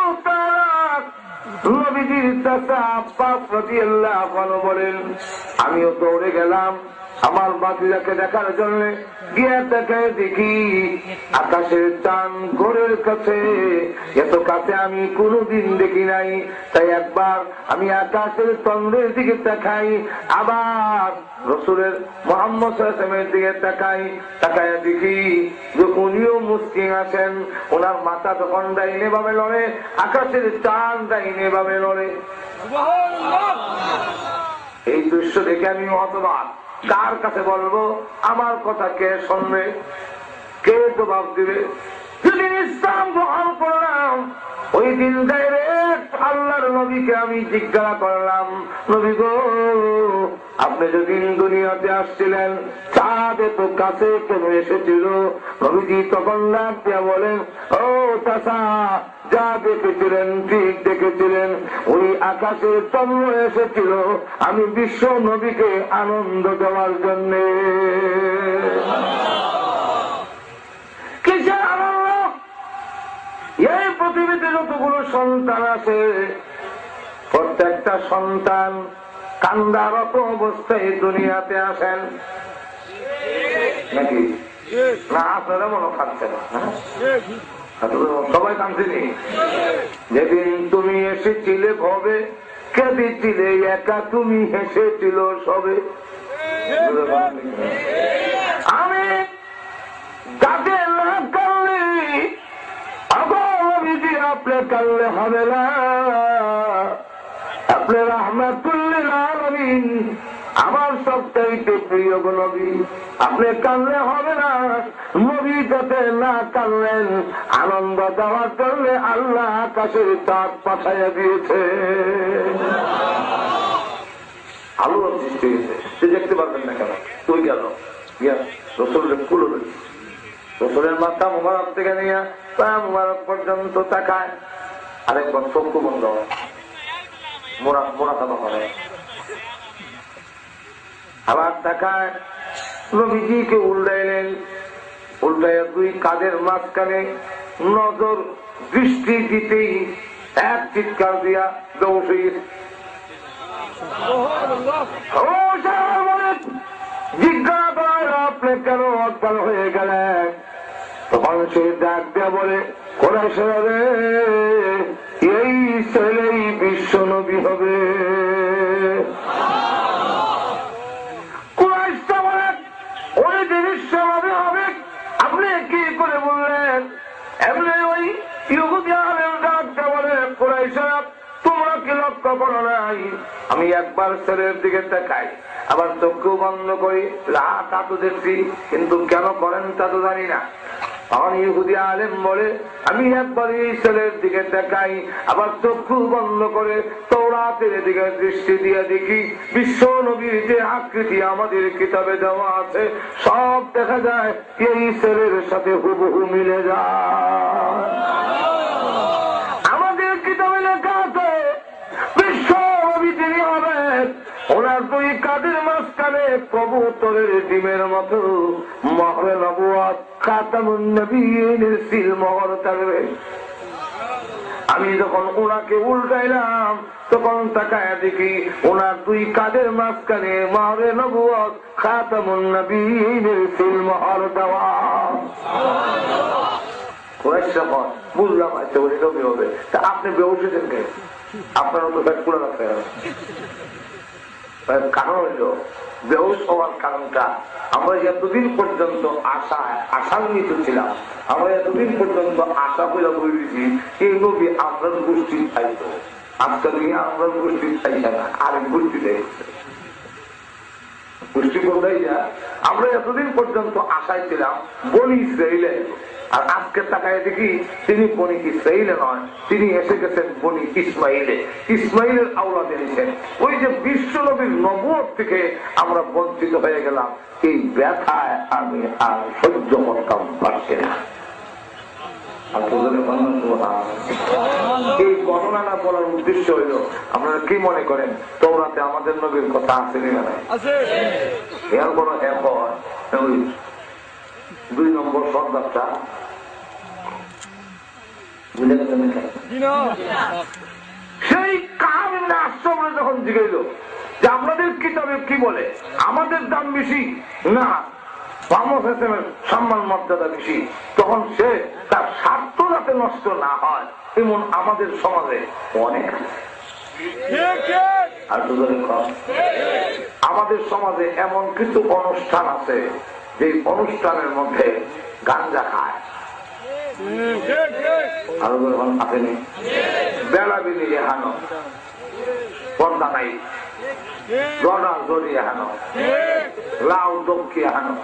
নবীজির চাচা আব্বাস রাদিয়াল্লাহু আনহু বলেন, আমিও দৌড়ে গেলাম আমার বাতিজাকে দেখার জন্য। গিয়ে দেখে দেখি আকাশের চাঁদ ঘরের কাছে, এত কাছে আমি কোনদিন দেখি নাই। তাই একবার আমি আকাশের চন্দ্রের দিকে তাকাই, আবার রসুলের মুহাম্মদ সাল্লাল্লাহু আলাইহি ওয়াসাল্লামের দিকে তাকাই, তাকায় দেখি যে উনিও মুস্কি আছেন। ওনার মাথা যখন ডাইনে ভাবে লড়ে, আকাশের চাঁদ ডাইনে ভাবে লড়ে। এই দৃশ্য দেখে আমি হতবাক। কার কাছে বলবো? আমার কথা কে শুনবে? কে জবাব দিবে? যেদিন ইসলাম গ্রহণ করলাম, ওই দিন ডাইরেক্ট আল্লাহর নবীকে আমি জিজ্ঞাসা করলাম, নবী গো, আপনি যেদিন দুনিয়াতে আসছিলেন, চাঁদ এত কাছে কেন এসেছিল? নবীজি তখন ডাক দিয়া বলেন, ও চাচা, যা দেখেছিলেন ঠিক দেখেছিলেন। ওই আকাশের চন্দ্র এসেছিল আমি বিশ্ব নবীকে আনন্দ দেওয়ার জন্য। কিসের আনন্দ? এই পৃথিবীতে যতগুলো সন্তান আছে, প্রত্যেকটা সন্তান কান্দারত অবস্থায় দুনিয়াতে আসেন নাকি না? আপনারা মনে খাচ্ছেন না? সবাই কাঁদছেনি। যেদিন তুমি এসেছিলে ভবে, কেঁদেছিলে একা, তুমি হেসেছিল সবে। আমি যাকে না কাঁদলে, অগবিধি আপনি কাঁদলে হবে না। আপনি রাহমাতুল্লিল আলামিন, আমার সবচাইতে প্রিয় নবী, আপনি কাঁদলে হবে না। নবী যাতে না কাঁদলেন, আনন্দ দেওয়ার জন্য আল্লাহ আকাশের চাঁদ পাঠাইয়া দিয়েছে। আলো সৃষ্টি হয়েছে, সে দেখতে পারবেন না কেন? তুই গেল রসুলের কুলো, রসুলের মাথা মুবারক থেকে নিয়ে পা মুবারক পর্যন্ত তাকায়, আরেকবার চক্ষু বন্ধ, মোরাকাবা করে, আবার তাকায়। নবীজিকে উল্টাইলেন, উল্টাইয়া দুই কাঁধের মাঝখানে নজর দৃষ্টি দিতেই এক চিৎকার দিয়া দৌড় জিজ্ঞাসা করার, আপনি কেন অজ্ঞান হয়ে গেলেন? তখন সে ডাক দিয়া বলে, কোরাইশেরা রে, এই ছেলেই বিশ্ব নবী হবে। কোরাইশরা বলে, ওই যে বিশ্ব নবী হবে আপনি কি করে বললেন? এমনি ওই ইহুদি আলেম ডাক দিয়া বলে, কোরাইশেরা তোমরা কি লক্ষ্য করো নাই? আমি একবার ছেলের দিকে তাকাই, আবার চক্ষু বন্ধ করি, তা তো দেখছি, কিন্তু কেন করেন তা তো জানি না। তখন ইহুদি আলেম বলে, আমি একবার এই ছেলের দিকে দেখাই, আবার চক্ষু বন্ধ করে তওরাতের দিকে দৃষ্টি দিয়ে দেখি, বিশ্ব নবীর যে আকৃতি আমাদের কিতাবে দেওয়া আছে সব দেখা যায় এই ছেলের সাথে হুবহু মিলে যায়। আমাদের কিতাবে লেখা আছে বিশ্ব নবী তিনি হবেন, ওনার দুই কাঁধের মাঝখানে কবুতরের ডিমের মতো মহরে নবুয়ত খাতামুন নবিয়্যিনের সিল মোহর থাকবে। আমি যখন ওনাকে উল্টাইলাম তখন তাকায় দেখি ওনার দুই কাঁধের মাঝখানে মহরে নবুয়ত খাতামুন নবিয়্যিনের সিল মোহর দেওয়া। বুঝলাম আচ্ছা ওই নবী হবে, তা আপনি বেউসেছেন কে? আপনারও তো ব্যাগ পুরো রাখতে হবে। কারণ হইল বেহুশ হওয়ার কারণটা, আমরা এতদিন পর্যন্ত আশান্বিত ছিলাম, আমরা এতদিন পর্যন্ত আশা করে বলেছি এই নবী আপনার গোষ্ঠী চাইত, আজকাল আপনার গোষ্ঠী চাইছে না, আরেক গোষ্ঠীতে গোষ্ঠী কোথায় যা। আমরা এতদিন পর্যন্ত আশায় ছিলাম বনি ইসরাইলে, আর আজকে তাকায় দেখি তিনি বনি ইসরাইলে নয়, তিনি এসে গেছেন বনি ইসমাইলে, ইসমাইলের আওলাদ এনেছেন। ওই যে বিশ্ব নবীর নবুয়ত থেকে আমরা বঞ্চিত হয়ে গেলাম, এই ব্যথায় আমি আর সহ্য করতাম পারছি না। এই ঘটনাটা বলার উদ্দেশ্য হইল, আপনারা কি মনে করেন তওরাতে আমাদের নবীর কথা আছে না? এর বড় এখন ওই 2 নম্বর সর্দারটা বুঝে গেছেন, সেই কাহিনী আশ্রমে যখন জিগাইল যে আমাদের কিতাবে কি বলে, আমাদের দাম বেশি না সম্মান মর্যাদা বেশি, তখন সে তার স্বার্থ যাতে নষ্ট না হয় এমন আমাদের সমাজে অনেক। আর আমাদের সমাজে এমন কিছু অনুষ্ঠান আছে যে অনুষ্ঠানের মধ্যে গাঞ্জা খায়, আরো যখন আসেনি বেলা বিলিয়ে হানো, পর্দা নাই, জড়া জড়িয়ে হানো, লাউ দমকিয়ে হানো,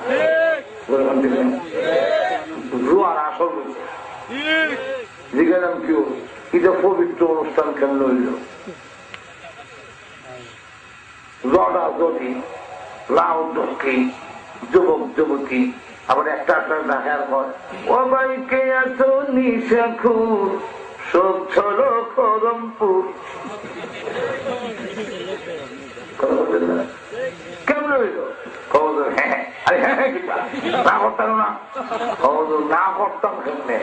জুয়ার আসর হয়েছে। জিজ্ঞাসাম কেউ এটা পবিত্র অনুষ্ঠান কেমন হইল? জড়া জড়ি, লাউ দমকি, যুবক যুবতী, আবার একটা দেখার পর ও ভাই কে আছো নিশাখুর, সব ছলো করমপুর। কেমন হইল? হ্যাঁ না করতাম না, না করতাম কেমনে?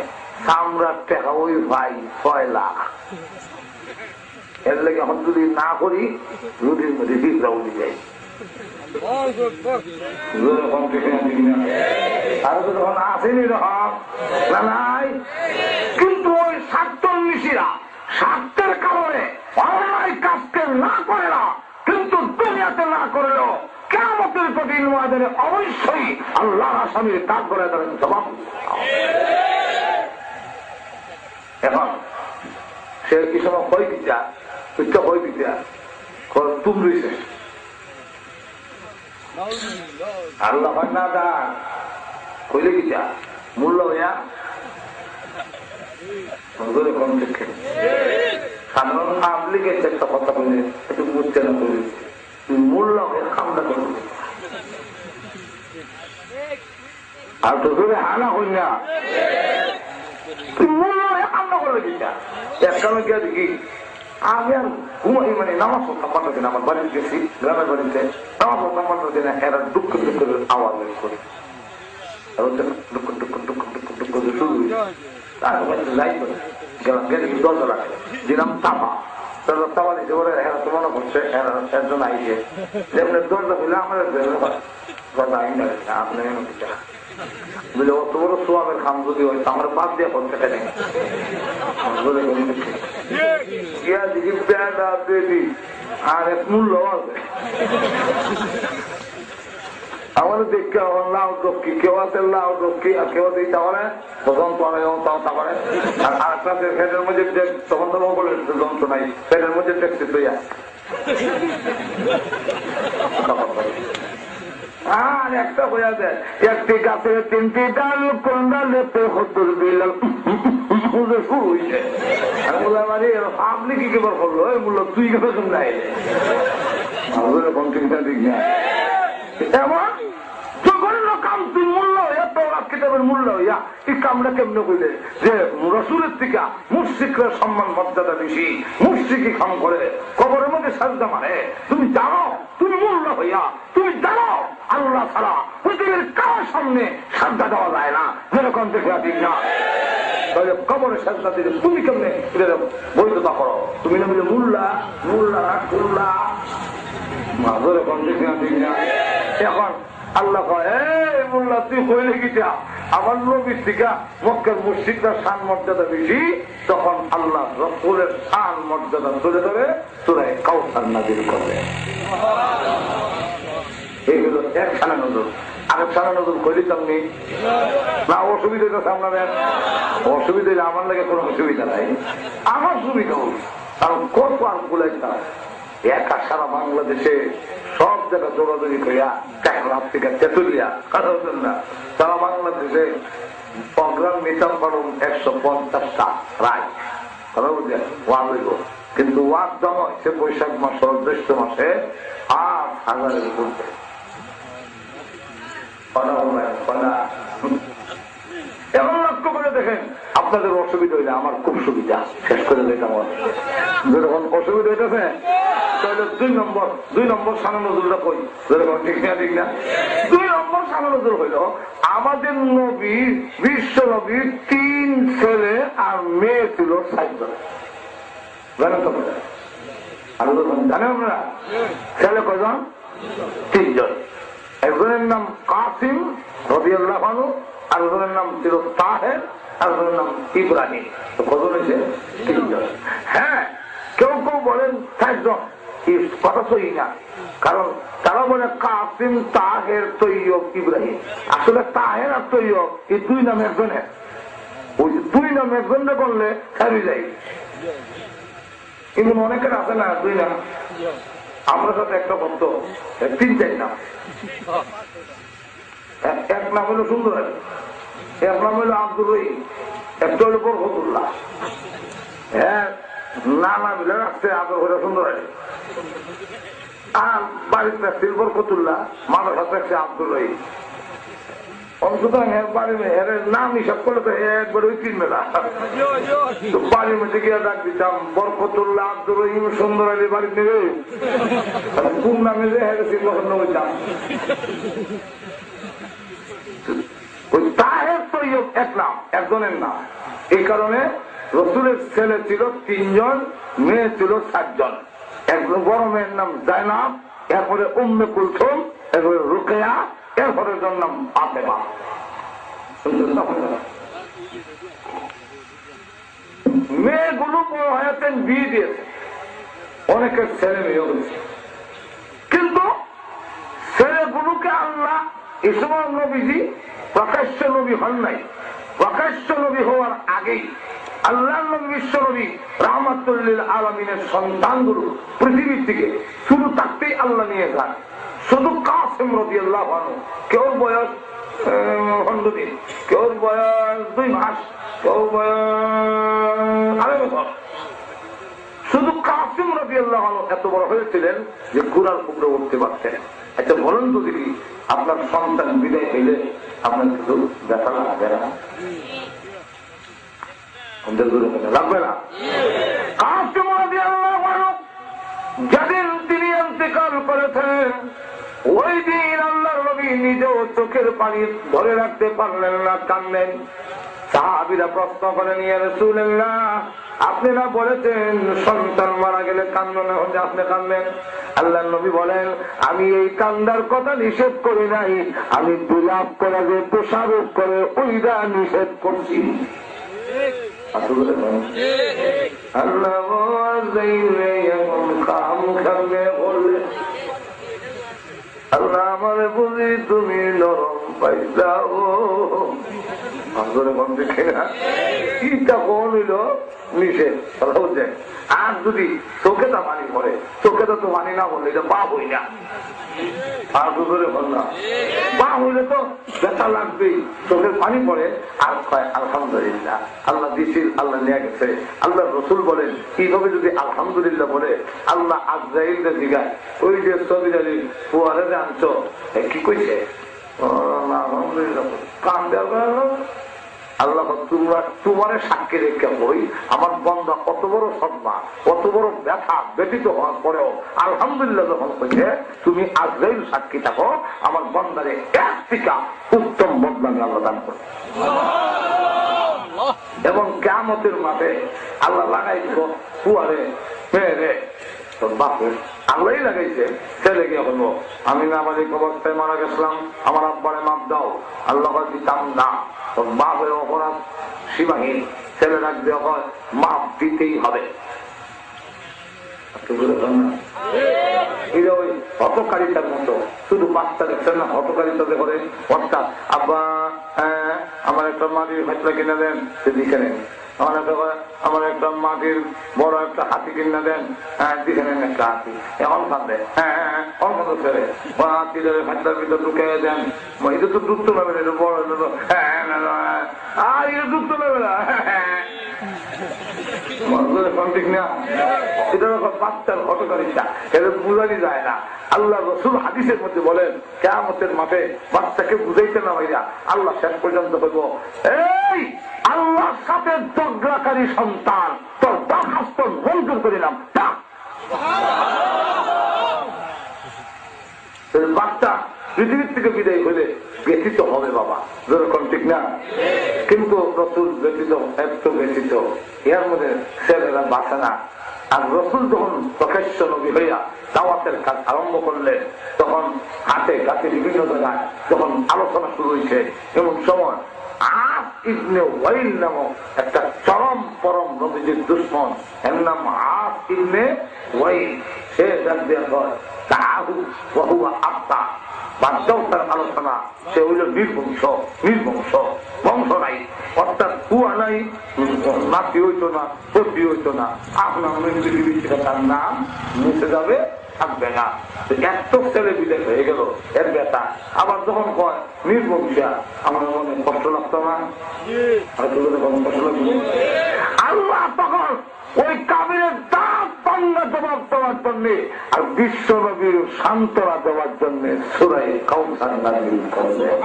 সামরার টাকা ওই ভাই 6 লাখ, এর লেগে এখন যদি না করি রুটির মধ্যে হিজড়া উঠে যাই। যখন আসেনি নাই, কিন্তু ওই স্বার্থন্বেষীরা স্বার্থের কারণে অন্যায় কাজকে না করে না, কিন্তু দুনিয়াতে না করলেও কিয়ামতের কঠিন ময়দানে অবশ্যই আল্লাহর আসামির কাজ করে তাদের জবাব। এখন সে কি সময় হয়ে দিতা হয়ে দিতা তুমি আল্লাহ না দা কইলে কিটা মূল্য হইয়া সাধারণ পাবলিকের একটা কথা বলে একটু বুঝতে না করি, মূল্য হয়ে কামটা করবে আর তো ধরে হানা হই না, তুই মূল্য হয়ে কামটা করবে কিটা। একটা গিয়া দেখি আমি আর ঘুমাই, মানে নামাজ পড়তাম পারতেছি না, আমার বাড়িতে গেছি গ্রামের বাড়িতে, নামাজ পড়তাম পারতেছি না, এরা দুঃখ দুঃখের আওয়াজ করে দুঃখ দুঃখ দুঃখ দুঃখ দুঃখ শুরু যাই করে গেলাম, গেলে দরজা রাখে দিলাম তাপা, তাপা দিতে বলে এরা তো মনে করছে একজন আইছে, যেমন দরজা খুলে আমার দরজা আইন আপনার বুঝলে অত বড় সোয়াবের খাম যদি হয় আমার বাদ দিয়ে করতে পারে আর এক মূল্য আছে। আমাদের দেখতে লাউ ডক্কি, কেউ আছে লাউ ডক্কি আর কেউ আছে তাহলে তখন তারপরে আর একটা ফ্যানের মধ্যে তখন তো বলে যন্ত্র নাই, ফ্যানের মধ্যে ট্যাক্সি তৈরি আর একটা হইয়া দেয়, একটি গাছে 3টি ডাল, কোন ডালেতে হতুর বিলাল শুরু হইছে। আমি বললাম আরে আপনি কি কেবল করলো, মূল্য তুই কেন শুনলে এরকম চিন্তা দিক না। এমন জঘন্য কাম, তুই মূল্য হইয়া তওরাত কিতাবের মূল্য হইয়া এই কামটা কেমনে কইলে যে রাসূলের থেকে মুশরিকরা সম্মান মর্যাদা বেশি, মুশরিকি কাম করে কবরের মধ্যে সাজদা মারে। তুমি জানো তুমি মূল্য হইয়া, তুমি জানো আল্লাহ ছাড়া পৃথিবীর কারোর সামনে সাজদা দেওয়া যায় না, যেরকম দেখে ঠিক না। তাহলে কবরের সাজদা দিলে তুমি কেমনে বৈধতা করো? তুমি না বলে মুল্লা মুল্লা মুল্লা মাঝে কম দেখে ঠিক না। এখন আল্লাহ কয়, এই মোল্লা তুই কইলে কিটা আমার নবীর থেকে মক্কার মুশরিকরা শান মর্যাদা বেশি, তখন আল্লাহ রাসূলের শান মর্যাদা তুলে ধরে সূরা কাউসার নাযিল করবে। এইগুলো একখানা নজর। আরেকখানা নজর কইলি তুমি না, অসুবিধা তো সামনে অসুবিধা হইলে আমার লাগে কোনো অসুবিধা নাই, আমার সুবিধা হোক। কারণ কত আর ভুলাইতাম একা সারা বাংলাদেশে সব জায়গা দৌড়াদৌড়ি করিয়া রাত থেকে তেতুলিয়া না, সারা বাংলাদেশে প্রোগ্রাম নিতাম পারুন 150টা রায় কথা বুঝে ওয়াদ হইব, কিন্তু ওয়াদ জমা হয়েছে বৈশাখ মাস জ্যৈষ্ঠ মাসে 8,000-এর উপরে। এখন লক্ষ্য করে দেখেন, আপনাদের অসুবিধা হইলে আমার খুব সুবিধা, শেষ করে দেখলাম যখন অসুবিধা হইতেছে তাহলে 2 নম্বর সানা নজরুলটা কই, যেরকম ঠিক না ঠিক না। 2 নম্বর সানা নজরুল হইল আমাদের নবী বিশ্ব নবীর 3 ছেলে আর মেয়ে ছিল 7 জন। জানেন তো জানেন আপনারা ছেলে কয়জন? 3 জন। একজনের নাম কাসিম রাদিয়াল্লাহু আনহু, আরেকজনের নাম ছিল তাহের, আরেকজনের নাম ইব্রাহিম। তো কজন হয়েছে? 3 জন। হ্যাঁ, কেউ কেউ বলেন 7 জন, কথা সই না, কারণ তারা বলে কাসিম তাহের তৈয়ব ইব্রাহিম। আসলে তাহের আর তৈয়ব এই 2 নাম একজনের, ওই 2 নাম একজনে করলে ছাড়ি যায়। কিন্তু অনেকের আছে না 2 নাম, আমরা সাথে একটা বন্ধ 3-4 নাম। এক নাম হলো সুন্দর আলী, এক নাম হলো আব্দুর রহিম, একটা হলো বরকতুল্লাহ। হ্যাঁ, নানা মিলে রাখছে আদর হলো সুন্দর আলী, আর বাড়িতে রাখছে বরকতুল্লাহ, মাথার সাথে রাখছে আব্দুর রহিম। বাড়ির নাম হিসাব করলে তো একবার ওই 3 মেলা। বাড়ির মধ্যে গিয়ে ডাক দিতাম বরকতুল্লাহ আব্দুর রহিম সুন্দর আলী বাড়িতে নেবে, কোন নামে হইতাম। ওই তাহের তৈয়ব এক নাম, একজনের নাম। এই কারণে রাসূলের ছেলে ছিল 3 জন, মেয়ে ছিল 7 জন। একজন বড় মেয়ের নাম জায়নাব, এরপরে উম্মে কুলসুম, এরপরে রুকাইয়া, এরপরে নাম ফাতেমা। মেয়েগুলো বড় হয়েছেন, বিয়ে দিয়েছে, অনেকের ছেলে মেয়ে হয়েছে, কিন্তু ছেলেগুলোকে আল্লাহ এই সময় নবীজি প্রকাশ্য নবী হন নাই, প্রকাশ্য নবী হওয়ার আগেই আল্লাহ নবী বিশ্ব নবী রাহমাতুল লিল আলামিনের সন্তানগুলো পৃথিবীর থেকে শুরু থাকতেই আল্লাহ নিয়ে যান। শুধু কাসিম রাদিয়াল্লাহু আনহু, কেউ বয়স 15 দিন, কেউ বয়স 2 মাস, কেউ বয়স 2.5 বছর। শুধু কাসিম রাদিয়াল্লাহু আনহু এত বড় হয়েছিলেন যে কুরআন উপরে উঠতে পারতেন। একটা বলেন তো দেখি, আপনার সন্তান বিদায় পেলে আপনার কিছু দেখা লাগবে না? লাগবে না? কাসিম রাদিয়াল্লাহু আনহু যেদিন তিনি ইন্তেকাল করেছেন, ওই দিন আল্লাহর নবী নিজেও চোখের পানি ধরে রাখতে পারলেন না, কাঁদলেন। সাহাবীরা প্রশ্ন করেন, ইয়া রাসূলুল্লাহ, আপনি না বলেছেন সন্তান মারা গেলে কান্না না হলে আপনি কাঁদলেন? আল্লাহর নবী বলেন, আমি এই কান্দার কথা নিষেধ করি নাই, আমি বিলাপ করে যে প্রসারোপ করে ওইটা নিষেধ করছি। আল্লাহ আল্লাহ আমার বুঝি তুমি নরম পাইলাও, আর যদি চোখে তা পানি পড়ে, চোখে তো পানি না বললে এটা পাপ হই না, আর দুপুরে বল না পাপ হইলে তো ব্যথা লাগবেই, চোখের পানি পড়ে আর কয় আলহামদুলিল্লাহ, আল্লাহ দিছিল, আল্লাহ নিয়ে গেছে। আল্লাহ রসুল বলেন কিভাবে যদি আলহামদুলিল্লাহ বলে, আল্লাহ আজরাইলকে জিগায়, ওই যে সবির আলী ফুয়ারে আনছো কি কইছে, আলহামদুলিল্লাহ কান দেওয়া, আল্লাহ তোমার সাক্ষী রেখে বই আমার বন্দা কত বড় সদমা, কত বড় ব্যথা ব্যতীত হওয়ার পরেও আলহামদুলিল্লাহ যখন কইছে, তুমি আজরাইল সাক্ষী থাকো আমার বন্দারে এক টিকা উত্তম বদলা আমি আল্লাহ দান করবো। এবং কিয়ামতের মাঠে আল্লাহ লাগাই দিব ফুয়ারে মেয়েরে, তোর বাপের আল্লাহ লাগাইছে, ছেলে গিয়ে বলবো আমি নাবালিক অবস্থায় মারা গেছিলাম, আমার আব্বারে মাপ দাও, আল্লাহ দিতাম না, তোর বাপের অপরাধ সীমাহীন, ছেলে রাখবে মাপ দিতেই হবে। ওই হতকারিতার মতো শুধু বাচ্চা দেখছেন না, হতকারিতা করে, অর্থাৎ আব্বা আমার একটা মাটির হাতলা কিনে দেন, দিকে নেন, আমার একটা মাটির বড় একটা হাতি কিনে দেন, দিকে নেন একটা হাতি, এখন কাঁদে ওর মতো ছেলে হাতিদের হাতলার ভিতর ঢুকে দেন, এটা তো ডুবতে পারবে না, এটা বড় আর এটা ডুবতে পারবে না, ঠিক না, এটা বাচ্চার হতকারিতা, এটা বুঝানি যায় না। আল্লাহ রসুল হাদিসের মধ্যে বলেন কিয়ামতের মাঠে বাচ্চাকে বুঝাইতে না ভাইয়া, আল্লাহ শেষ পর্যন্ত বলব, এই আল্লাহর সাথে ঝগড়াকারী সন্তান, তোর দরখাস্ত মঞ্জুর করিলাম, বাচ্চা পৃথিবীর থেকে বিদায় হলে ব্যথিত হবে বাবা, যেরকম ঠিক না, কিন্তু রসুল ব্যথিত, এত ব্যথিত, এর মধ্যে ছেলেরা বাঁচে না। আর রসুল যখন প্রকাশ্য নবী হইয়া দাওয়াতের কাজ আরম্ভ করলেন, তখন হাতে কাছে বিভিন্ন জায়গায় যখন আলোচনা শুরু হয়েছে, এমন সময় আস ইবনে ওয়াইল নামক একটা চরম পরম নবীজির দুশমন, এর নাম আস ইবনে ওয়াইল, সে ডাক দেওয়া হয় তাহু ওয়া আত্মা, বাচ্চাও তার আলোচনা, সে হইল নির্বংশ, নির্বংশ, বংশ নাই, অর্থাৎ কুয়া নাই, নাতি হইতো না, সবজি হইতো না, আপনার পৃথিবীর থেকে তার নাম মুছে যাবে, থাকবে না। এত ছেলে বিদেশ হয়ে গেল, এর ব্যথা। আবার যখন কয় নির্বংশা, আমার মনে কষ্ট লাগতো না, কষ্ট লাগতো, আল্লাহ তখন ওই কাবিরের দাঁত পান্না জবাব দেওয়ার জন্য আর বিশ্ব নবীর সান্ত্বনা দেওয়ার জন্য সূরা কাউসার নাযিল করলেন।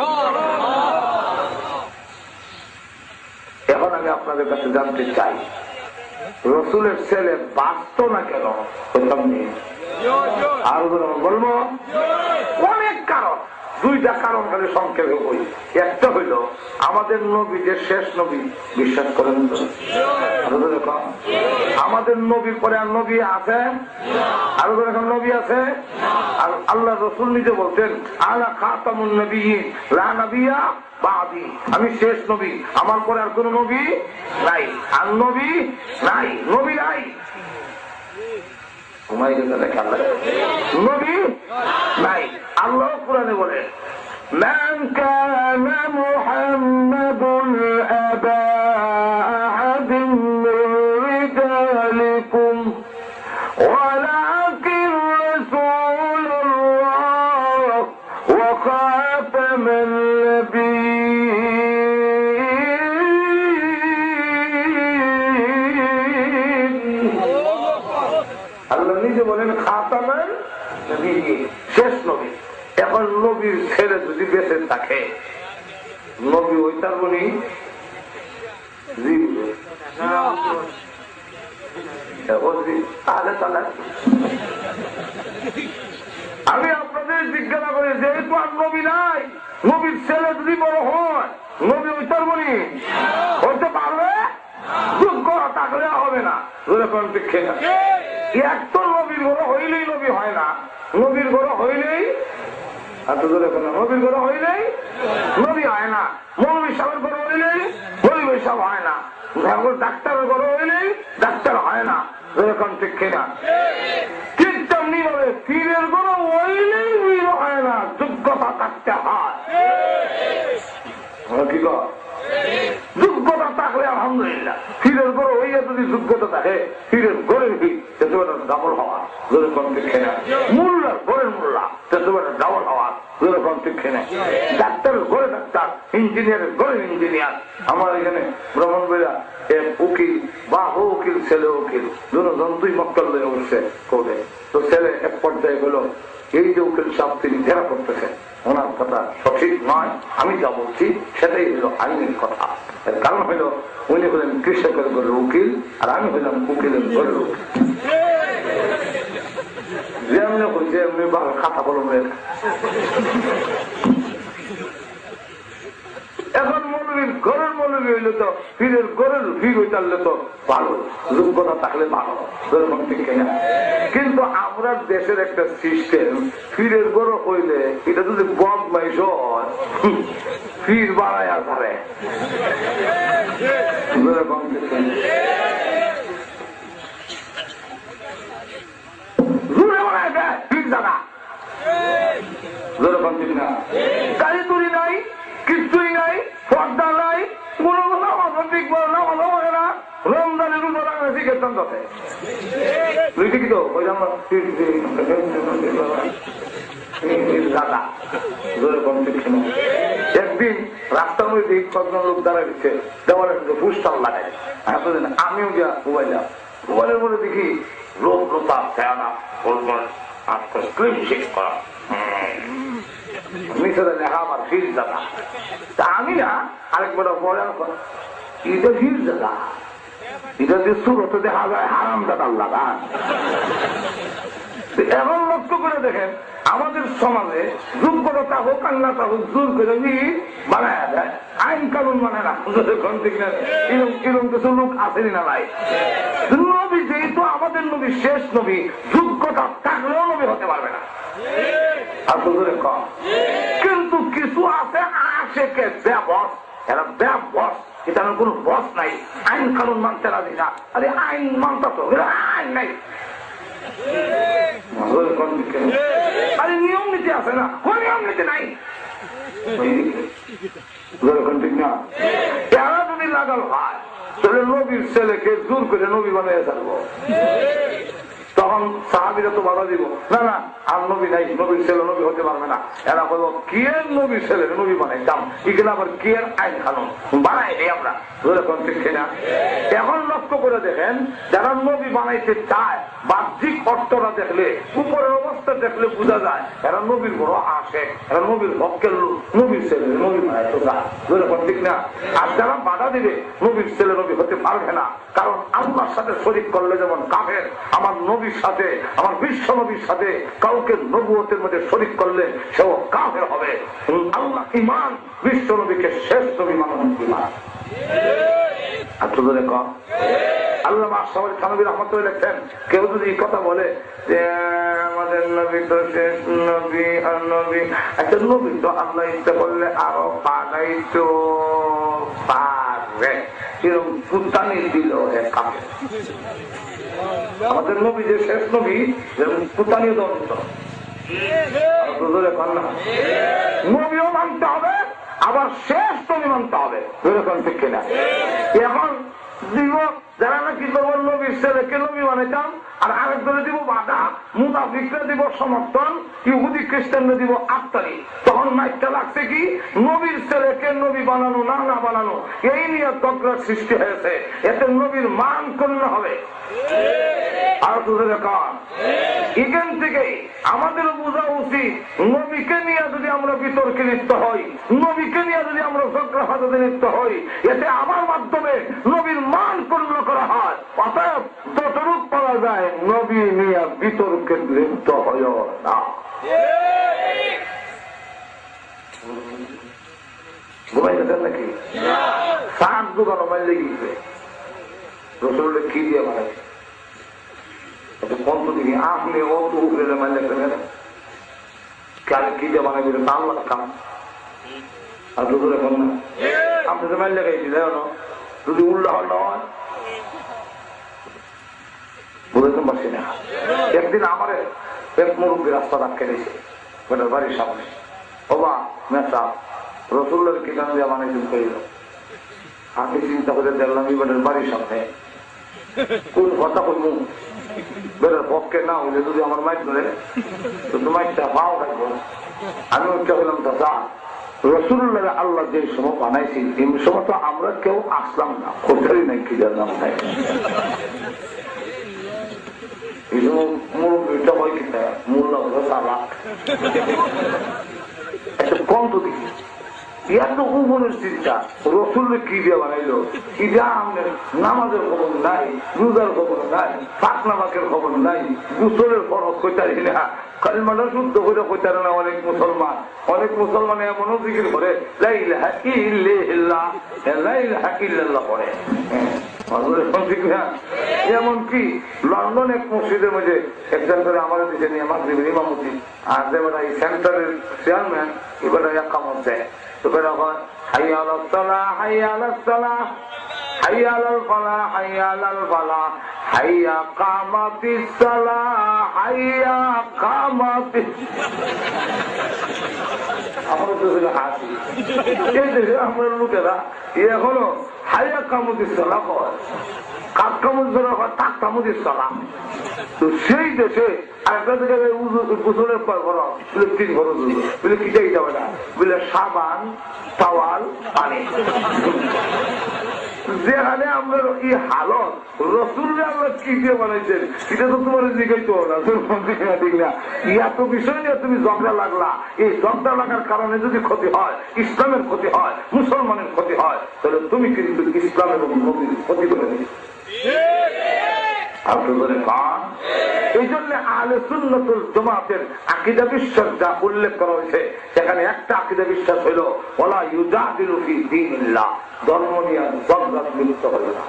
এখন আমি আপনাদের কাছে জানতে চাই, রসুলের ছেলে বাঁচত না কেন? আর বলবো অনেক কারণ, দুইটা কারণ খালি সংক্ষেপে বই। একটা হইল আমাদের নবী যে শেষ নবী, বিশ্বাস করেন তো? আমাদের নবীর পরে আর নবী আছে? আরো এখন নবী আছে? আর আল্লাহ রসুল নিজে বলছেন আলা খাতামুন নবিয়্যিন লা নাবিয়্যা বাদি, আমি শেষ নবী, আমার পরে আর কোন নবী নাই, আর নবী নাই, নবী নাই, নবী নাই। আল্লাহ কুরআনে বলে মান কানা মুহাম্মাদুন আবা আহাদিন মির রিজালিকুম ওয়ালাকিন রাসূলুল্লাহ ওয়া খাতামান নাবিয়্যিন। আল্লাহ নিজে বলেন খাতামান নবিয়্যিন, শেষ নবী। এখন নবীর ছেলে যদি বেঁচে থাকে, নবী ওই তার বলি আমি আপনাদের জিজ্ঞাসা করি, যেহেতু আর নবী নাই, নবীর ছেলে যদি বড় হয়, নবী ওই তার বলি হতে পারবে? যোগ্য থাকলে হবে না, এক তো নবীর বড় হইলেই নবী হয় না, নবীর বড় হইলেই নবীর বড় হইলেই নবী হয় না, মৌলভী সাহেবের বড় হইলেই মৌলভী সাহেব হয় না, ডাক্তারের বড় হইলেই ডাক্তার হয় না, যেরকম ঠিক কিনা? ঠিক তেমনি ভাবে পীরের বড় হইলেই পীর হয় না, যোগ্যতা থাকতে হয়। কি যোগ্যতা থাকলে আলহামদুলিল্লাহ, ফিরের গড়ে হইয়া যদি যোগ্যতা থাকে, ফিরের গড়ের ফি ডাবল হওয়া যেরকম দেখে না, মোল্লার গড়ের মোল্লা ডাবল হওয়া যেরকম দেখে না, ডাক্তারের গড়ে ডাক্তার, ইঞ্জিনিয়ারের গড়ে ইঞ্জিনিয়ার। আমার এখানে ভ্রমণ বেড়া উকিল বা উকিল ছেলে উকিল দুজন দুই মক্কল হয়ে উঠছে কোর্টে। তো ছেলে এক পর্যায়ে হলো এই যে উকিল সাহেব তিনি ঘেরা করতেছেন, ওনার কথা সঠিক নয়, আমি যা বলছি সেটাই হলো আইনের কথা। এর কারণ হইল উনি হলেন কৃষকের ঘরের উকিল আর আমি হইলাম উকিলের ঘরের উকিল। যেমনি হচ্ছে এমনি ভালো খাতা কলমের। এখন মৌলবীর ঘরের মৌলবী হইলে তো ফিরের ঘরের ফির হইতালে তো ভালো, যোগ্যতা থাকলে ভালো, যেরকম ঠিক না। কিন্তু আমরা দেশের একটা সিস্টেম, ফিরের ঘর হইলে এটা যদি বদমাইশ হয়, ফির বাড়ায় ধরে। যেরকম জুড়ে বাড়ায় দেয় ফির জানা, যেরকম ঠিক না। গাড়ি তুলি নাই, কিছুই নাই, পর্দা নাই, কোন ঠিক না। রমজানের রোজা রাখা শিখেছেন তাতে কি তো একদিন রাস্তার মধ্যে কয়েকজন লোক দাঁড়ায় দিচ্ছে, দেওয়ালে পুষ্টাল লাগাই। আমিও গিয়া মোবাইল মোবাইলের মধ্যে দেখি লোক লোতা ফেয়ানা করা লেখা আমার ফির দাদা। তা আমি না আরেকবার পরে এটা ফির দাদা, এটা যে সুরত দেখা যায় হারাম দাদার লাগান। এখন লক্ষ্য করে দেখেন আমাদের সমাজে যোগ্যতা হোক আর না হোক জোর করে বানায় দেয়, আইন কানুন মানে না। এরকম কিছু লোক আসেনি না নাই। নবী যেহেতু আমাদের নবী শেষ নবী, যোগ্যতা থাকলেও নবী হতে পারবে না। কম কিন্তু কিছু আছে আশেকে বস, এরা বস, এটা কোন বস নাই, আইন কানুন মানতে রাজি না। আরে আইন মানতে তো আইন নাই, আরে নিয়ম নীতি আছে না, কোন নিয়ম নীতি নাই। ঠিক না? এরা যদি লাগাল হয় তাহলে নবীর ছেলেকে জোর করে নবী বানিয়ে থাকবো, তখন সাহাবীরা তো বাধা দিব, না না আর নবী নাই, নবীর ছেলে নবী হতে পারবে না। এরা বলবো কি এর নবীর ছেলে নবী বানাইতাম, এখানে আবার কি এর আইন কানুন বানাই নেই আমরা। এখন লক্ষ্য করে দেখেন যারা নবী বানাইতে চায়, বাহ্যিক অর্থটা দেখলে, উপরের অবস্থা দেখলে বোঝা যায় এরা নবীর বড় আসে, এরা নবীর ভক্তের লোক, নবীর ছেলে নবী বানাইতে চায়, ঠিক না? আর যারা বাধা দিবে নবীর ছেলে নবী হতে পারবে না, কারণ আল্লাহর সাথে শরীক করলে যেমন কাফের, আমার নবীর সাথে, আমার বিশ্ব নবীর সাথে কাউকে নবুয়তের মধ্যে শরীক করলে সেও কাফের হবে। আল্লাহ ইমান, বিশ্ব নবীকে শেষ নবী মানব ইমান। আল্লাহ থানভী রহমতুল্লাহ লিখছেন, কেউ যদি এই কথা বলে যে আমাদের নবী তো শেষ নবী আর নবী, একটা নবী তো আল্লাহ ইচ্ছা করলে আরো পাঠাইতো পারবে, এরকম কুত্তানি দিল কাফের। আমাদের নবী যে শেষ নবী, যেমন কুতানিও দন্ত, নবীও মানতে হবে, আবার শেষ নবী মানতে হবে, ঠিক কিনা? এখন দিব যারা নাকি করবো নবীর ছেলেকে নবী বানাইতাম, আর আরেক দলে দিব বাধা, মুনাফিকরা দিব সমর্থন, ইহুদি খ্রিস্টানরা দিব আত্মারি। তখন মাইকটা লাগছে কি নবীর ছেলেকে নবী বানানো না না বানানো, এই নিয়ে তকরা সৃষ্টি হয়েছে। এতে নবীর মান করলে হবে। আর এখান থেকে আমাদের বোঝা উচিত, নবীকে নিয়ে যদি আমরা বিতর্কে লিপ্ত হই, নবীকে নিয়ে যদি আমরা ঝগড়াফাজতে লিপ্ত হই, এতে আমার মাধ্যমে নবীর মান পূর্ণ করা হয়। অতএব যতটুক পাওয়া যায় নবী নিয়ে বিতর্কে লিপ্ত হয় না। ঘুমাই গেছেন নাকি? সাত দোকান মাইলে গিয়েছে, রসুলের কি দিয়ে বানাইছে আপনি অত উপরে মাইলে কি দিয়ে বানাই দিলে তার লাগতাম। আর দুপুর এখন না আপনি তো মাইলে গাইছি দেয় না, যদি উল্লাহ হয় বুঝতে পারছি না। একদিন আমার এক মুরব্বী রাস্তা ডাক কেটেছে বাড়ির সামনে, ও বা মেসা রসুল্লার কিষান দিয়ে বানাইছেন কইল, আমি চিন্তা করে দেখলাম এবারের বাড়ির সামনে কোন কথা কইব বেড়ার পক্ষে না হইলে যদি আমার মাইক ধরে তো মাইকটা পাও থাকবো। আমি ওইটা হইলাম দাদা রসুল্লাহ আল্লাহ যে সময় বানাইছি এই সময় তো আমরা কেউ আসলাম না, খোঁজারই নাই কি জানলাম তাই এই সময় মুরব্বীটা হয় কিনা মোল্লা হলো তালাক একটা কম তো দেখি এত উপরের চিন্তা রসুল্লে কি দিয়ে বানাইলো ইটা আমাদের নামাজের খবর নাই, রোজার খবর নাই, পাকনামাকের খবর নাই, গুসলের ফরজ কইতারি না, কালিমাটা শুদ্ধ করে কইতারে না। অনেক মুসলমান এমনও জিকির করে লা ইলাহা ইল্লাল্লাহ, লা ইলাহা ইল্লাল্লাহ করে। এমনকি লন্ডন এক মসজিদের মধ্যে একজন করে আমাদের দিকে নিয়ে মাগরিবের ইমামতি আর যেটা এই সেন্টারের চেয়ারম্যান এবার এক কামত দেয় তো করে হাই আলাল সালাহ, হাই আলাল সালাহ, হাই আলাল ফালাহ, হাই আলাল ফালাহ, হাইয়া কামাতিস সালাহ, হাইয়া কামাতিস। আমার তো হাসি এই দেশে আমরা লোকেরা এখনো হাইয়া কামাতিস সালাহ কয়, কাক কামুজ হয়, তাক কামুদিস সালাহ। তো সেই দেশে আরেকটা জায়গায় গোসলের পর ঘর বলে 3 ঘর বলে কিটাই যাবে না বলে সাবান, তাওয়াল, পানি। যেখানে আমরা এই হালত রসুলরা আমরা কি দিয়ে বানাইছেন এটা তো তোমার জিজ্ঞাসা না, ঠিক না? এত বিষয় নিয়ে তুমি ঝগড়া লাগলা, এই ঝগড়া লাগার কারণে যদি ক্ষতি হয়, ইসলামের ক্ষতি হয়, মুসলমানের ক্ষতি হয়, তাহলে তুমি কিন্তু ইসলাম এবং নবীর ক্ষতি করে দিচ্ছ। এই জন্য আহলে সুন্নাতুল জামাতের আকীদা বিশ্বাস যা উল্লেখ করা হয়েছে সেখানে একটা আকীদা বিশ্বাস হইল ওয়ালা ইউজাদিলু ফি দীনিল্লাহ, ধর্ম নিয়ে ঝগড়া লিপ্ত হবে না।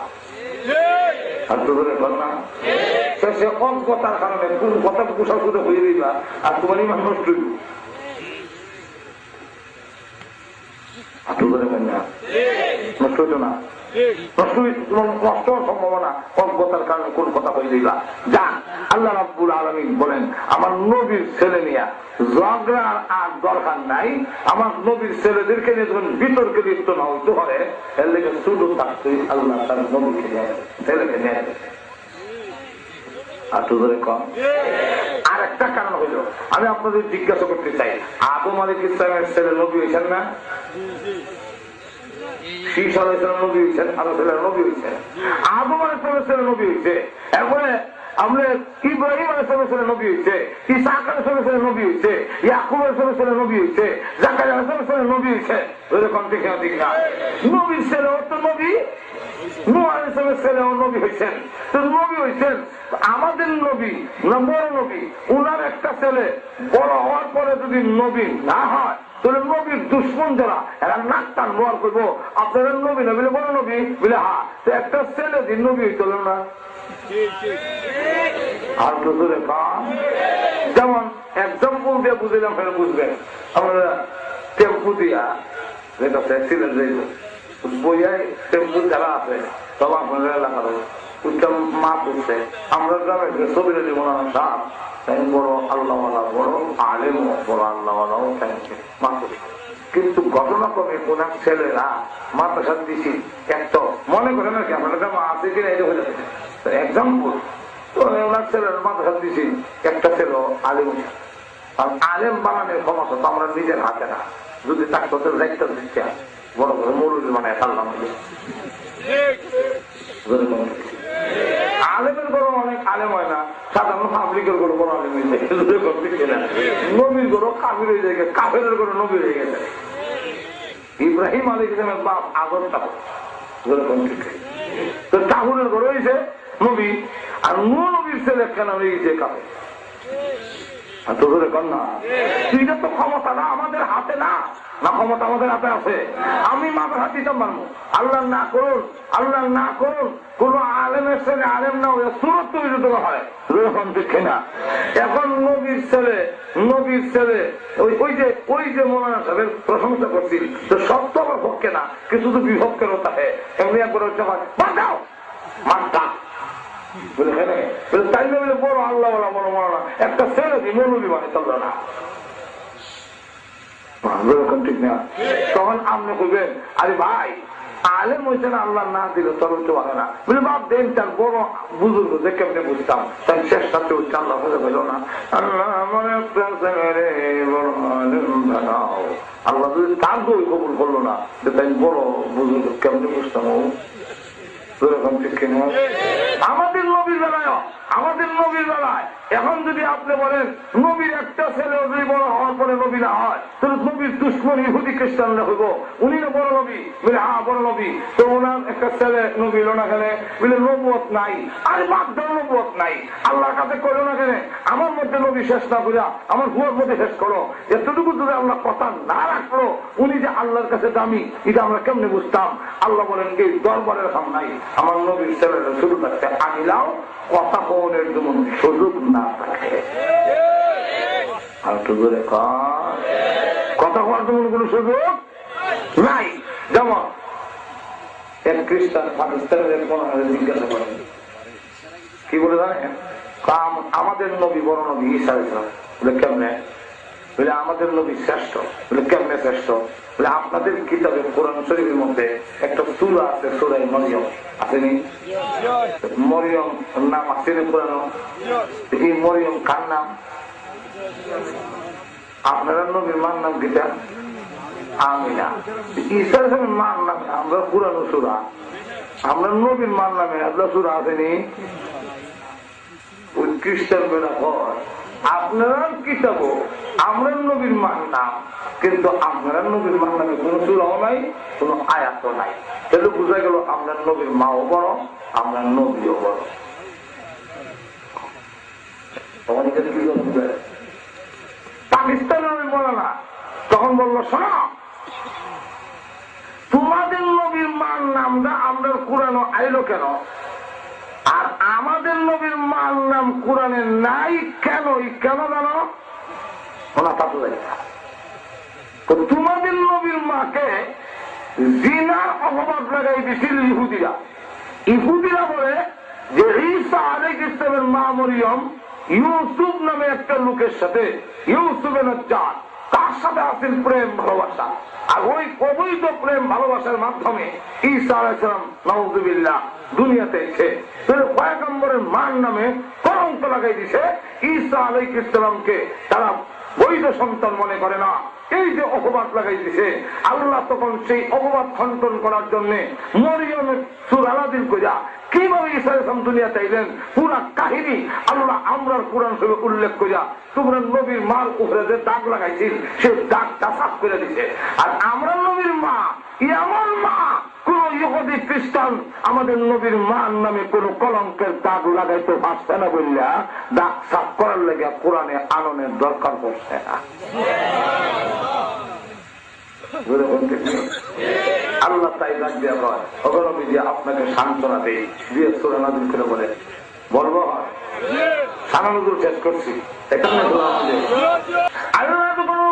শেষে অজ্ঞতার কারণে কোন কথা কুশল করে হয়ে দিবা আর তোমার ইমান নষ্ট হইব। নষ্ট হইত না, নষ্ট সম্ভাবনা অজ্ঞতার কারণে কোন কথা হয়ে দিবা। যা আল্লাহ রাব্বুল আলামিন বলেন আমার নবীর ছেলে নিয়ে ঝগড়ার আর দরকার নাই, আমার নবীর ছেলেদেরকে নিয়ে যখন বিতর্কে লিপ্ত না হইতে পারে এর লেগে শুধু থাকতে আল্লাহ তার নবীকে নিয়ে ছেলেকে নিয়ে। আর একটা কারণ হইল আমি আপনাদের জিজ্ঞাসা করতে চাই, আদম আলাইহিস সালামের ছেলে নবী হয়েছেন না? শীষ আলাইহিস সালাম নবী হয়েছেন, আরো ছেলের নবী হয়েছেন, আদম আলাইহিস সালামের ছেলে নবী হয়েছে, এরপরে আমরা ইব্রাহিম আলাইহিস সালামের ছেলে নবী হয়েছে, ইসহাক আলাইহিস সালামের ছেলে নবী হয়েছে, ইয়াকুব আলাইহিস সালামের ছেলে নবী হয়েছে, জাকারিয়া আলাইহিস সালামের ছেলে নবী হয়েছে। এরকম ঠিক না? ঠিক না? নবীর ছেলে অত নবী, নূহ আলাইহিস সালামের ছেলে নবী হয়েছেন। তো নবী হয়েছেন আমাদের নবী না বড় নবী, উনার একটা ছেলে বড় হওয়ার পরে যদি নবী না হয় তাহলে নবীর দুশ্মন যারা এরা নাক টান নোয়ার করবো আপনারা নবী না বলে বড় নবী বলে হা, তো একটা ছেলে দিন নবী হইছিল না। আর তো যেমন এক্সাম্পল দিয়ে বুঝলাম ফের বুঝবেন, আমরা টেম্পু দিয়া যেটা অ্যাক্সিডেন্ট হয়েছে বইয়াই টেম্পু যারা আছে সব আপনাদের এলাকার উচ্চাম মা করছে আমরা গ্রামে ছবিটা দিব না সাপ বড় আল্লাহওয়ালা, বড় আলেম, বড় আল্লাহওয়ালাও মা করছে। কিন্তু ঘটনা ক্রমে ওনার ছেলেরা মাদ্রাসা দিছি একটা মনে করেন আর কি আপনার মা আছে কিনা এটা হয়ে যাচ্ছে এক্সাম্পল। তো ওনার ছেলের মাদ্রাসা দিছি একটা ছেলে আলেম, আর আলেম বানানোর ক্ষমতা তো আমরা নিজের হাতে না, যদি তাকে তোদের দায়িত্ব দিচ্ছে বড় বড় মৌলবী মানে সাল্লাম আলেমের গরু অনেক আলেম হয় না, সাধারণ পাবলিকের গরু বড় আলেম হয়ে যায়, নবীর গরু কাফির হয়ে যায়, কাফের গরু নবী হয়ে গেছে। ইব্রাহিম আলাইহিস সালামের বাপ আদর তাবুর, তো তাবুরের গরু হয়েছে নবী, আর নবীর ছেলে কেন হয়ে গেছে কাফের। এটা তো ক্ষমতা না আমাদের হাতে না, না ক্ষমতা আমাদের হাতে আছে। আমি মাথার হাত দিতাম পারবো, আল্লাহ না করুন, আল্লাহ না করুন কোন আলেমের ছেলে আলেম না হয়ে সুরত তৈরি হয় দেখে না। এখন নবীর ছেলে ওই যে মৌলানা সাহেবের প্রশংসা করছি, তো সব তো আমার পক্ষে না, কিছু তো বিভক্ষেরও থাকে। এমনি একবার হচ্ছে বাঁচাও মানটা বলে তাই না বলে বড় আল্লাহ বড় মৌলানা একটা ছেলে দিই মৌলবী মানে চলল না। ঠিক না? তখন আপনি বলবেন আরে ভাই আলেম হয়েছে না, আল্লাহ না দিলে চলতে পারে না। বলে বাপ দেন, তার বড় বুজুর্গ যে কেমনে বুঝতাম, তাই চেষ্টাতে হচ্ছে আল্লাহ হয়ে গেল না। আল্লাহ আমার একটা ছেলে বড় আলেম বানাও। আল্লাহ যদি তার দই কবুল করলো না, যে তাই বড় বুজুর্গ কেমনে বুঝতাম। আমাদের নবীর বেলায়, আমাদের নবীর বেলায় এখন যদি আপনি বলেন নবীর একটা ছেলে যদি বড় হওয়ার পরে নবী না হয়, তাহলে নবীর দুশ্মন ইহুদি খ্রিস্টানরা হইব, উনি না বড় নবী। বলে হ্যাঁ বড় নবী, তো ওনার একটা ছেলে নবী হলো না কেন? বলে নবুয়ত নাই। আর বাদ দাও, নবুয়ত নাই, আল্লাহর কাছে করো না কেন? আমার মধ্যে নবী শেষ না করিয়া আমার হুয়ার মধ্যে শেষ করো। এতটুকু যদি আল্লাহ কথা না রাখলো, উনি যে আল্লাহর কাছে দামি, এটা আমরা কেমনে বুঝতাম? আল্লাহ বলেন এই দরবারের কাম নাই, আমার নবীর ছেলেরা শুরু থাকতে আনিলাও কথা কনের যেমন সুযোগ না থাকে। আর তো ধরে কথা কওয়ার যেমন কোন সুযোগ নাই। যেমন এক খ্রিস্টান পাকিস্তানের জিজ্ঞাসা করেন, কি বলে জানেন? আমাদের নবী বড় নবী ঈসা আলাইহিস, বলে কেমনে? বলে আমাদের নবী শ্রেষ্ঠ। বলে কেমনে শ্রেষ্ঠ? বলে আপনাদের কিতাবে কোরআন শরীফের মধ্যে একটা সূরা আছে, সূরা মরিয়ম, আসেনি? মরিয়ম নাম আছে কোরআন। এই মরিয়ম কার নাম? আপনারা নবীর মার নাম কিটা? আমিনা। ঈসা আলাইহিস মার নামে আমরা পুরানো সূরা, আমরা নবীর মার নামে আপনার সূরা আসেনি? ওই খ্রিস্টান বেড়া হয় আপনারা কিতাব আমরা নবীর মান নাম, কিন্তু আপনারা নবীর মান নামে কোন সূরাও নাই, কোন আয়াতও নাই। তাহলে বোঝা গেল আমরা নবীর মাও বড়, আমরা নবীও বড়। পাকিস্তানের নবী বলে না, তখন বললো শোনো, তোমাদের নবীর মান নামটা আমরা কোরআনে আইলো কেন, আর আমাদের নবীর মার নাম কোরআনে নাই কেন? কেন জানো? ওনা তা তো জানি না। তো তোমাদের নবীর মাকে জিনার অপবাদ লাগাই দিছিল ইহুদিরা। ইহুদিরা বলে যে ঈসা আলাইহিস সালামের মা মরিয়ম ইউসুফ নামে একটা লোকের সাথে, ইউসুফের নজ্জার, তার সাথে আছেন প্রেম ভালোবাসা। আর ওই অবৈধ প্রেম ভালোবাসার মাধ্যমে ঈসা আলাইহিস সালাম নাউযুবিল্লাহ দুনিয়াতে এসে পয়গম্বরের মার নামে কলঙ্ক লাগাই দিছে। ঈসা আলাইহিস সালামকে তারা বৈধ সন্তান মনে করে না। এই যে অপবাদ লাগাই দিছে, আল্লাহ তখন সেই অপবাদ খণ্ডন করার জন্য মরিয়মের সূরা নাযিল কইরা কিভাবে ঈসা আলাইহিস সালাম দুনিয়াতে আইলেন পুরা কাহিনী আল্লাহ আমরার কোরআন শরীফে উল্লেখ কইরা তোমরা নবীর মার উপরে যে দাগ লাগাইছিল সেই দাগটা সাফ করে দিছে। আর আমরা নবীর মা, এমন মা কোন ইহুদি খ্রিস্টান আমাদের নবীর মার নামে কোন কলঙ্কের দাগ লাগাইতে পারছে না বললা দাগ সাফ করার লেগে কোরআনে আননের দরকার পড়ছে না। আল্লাহ তাই ডাক দিয়া কয়, অগরবী দিয়ে আপনাকে সান্ত্বনা দেই, দিয়ে সূরা নাযিল করে বলে বলবো সানানুদুল শেষ করছি। এটা আল্লাহ তো কোনো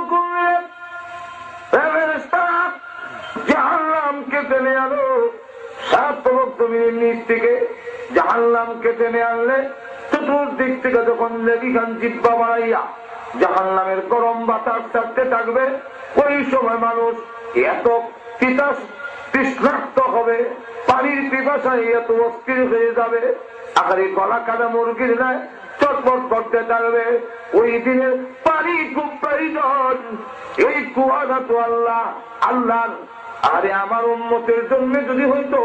জাহান্নামকে টেনে আনো, 7 জমিনের নিচ থেকে জাহান্নামকে টেনে আনলে চতুর্দিক থেকে যখন লেবিখান জিব্বা বাড়াইয়া জাহান্নামের গরম বাতাস থাকতে থাকবে, ওই সময় মানুষ এত তৃষ্ণার্ত হবে, পানির পিপাসায় এত অস্থির হয়ে যাবে, আকারে গলা কাটা মুরগির গায়ে চটপট করতে থাকবে। ওই দিনের পানি খুব প্রয়োজন। এই কুয়াটা তো আল্লাহ আল্লাহর, আরে আমার উম্মতের জন্য যদি হইতো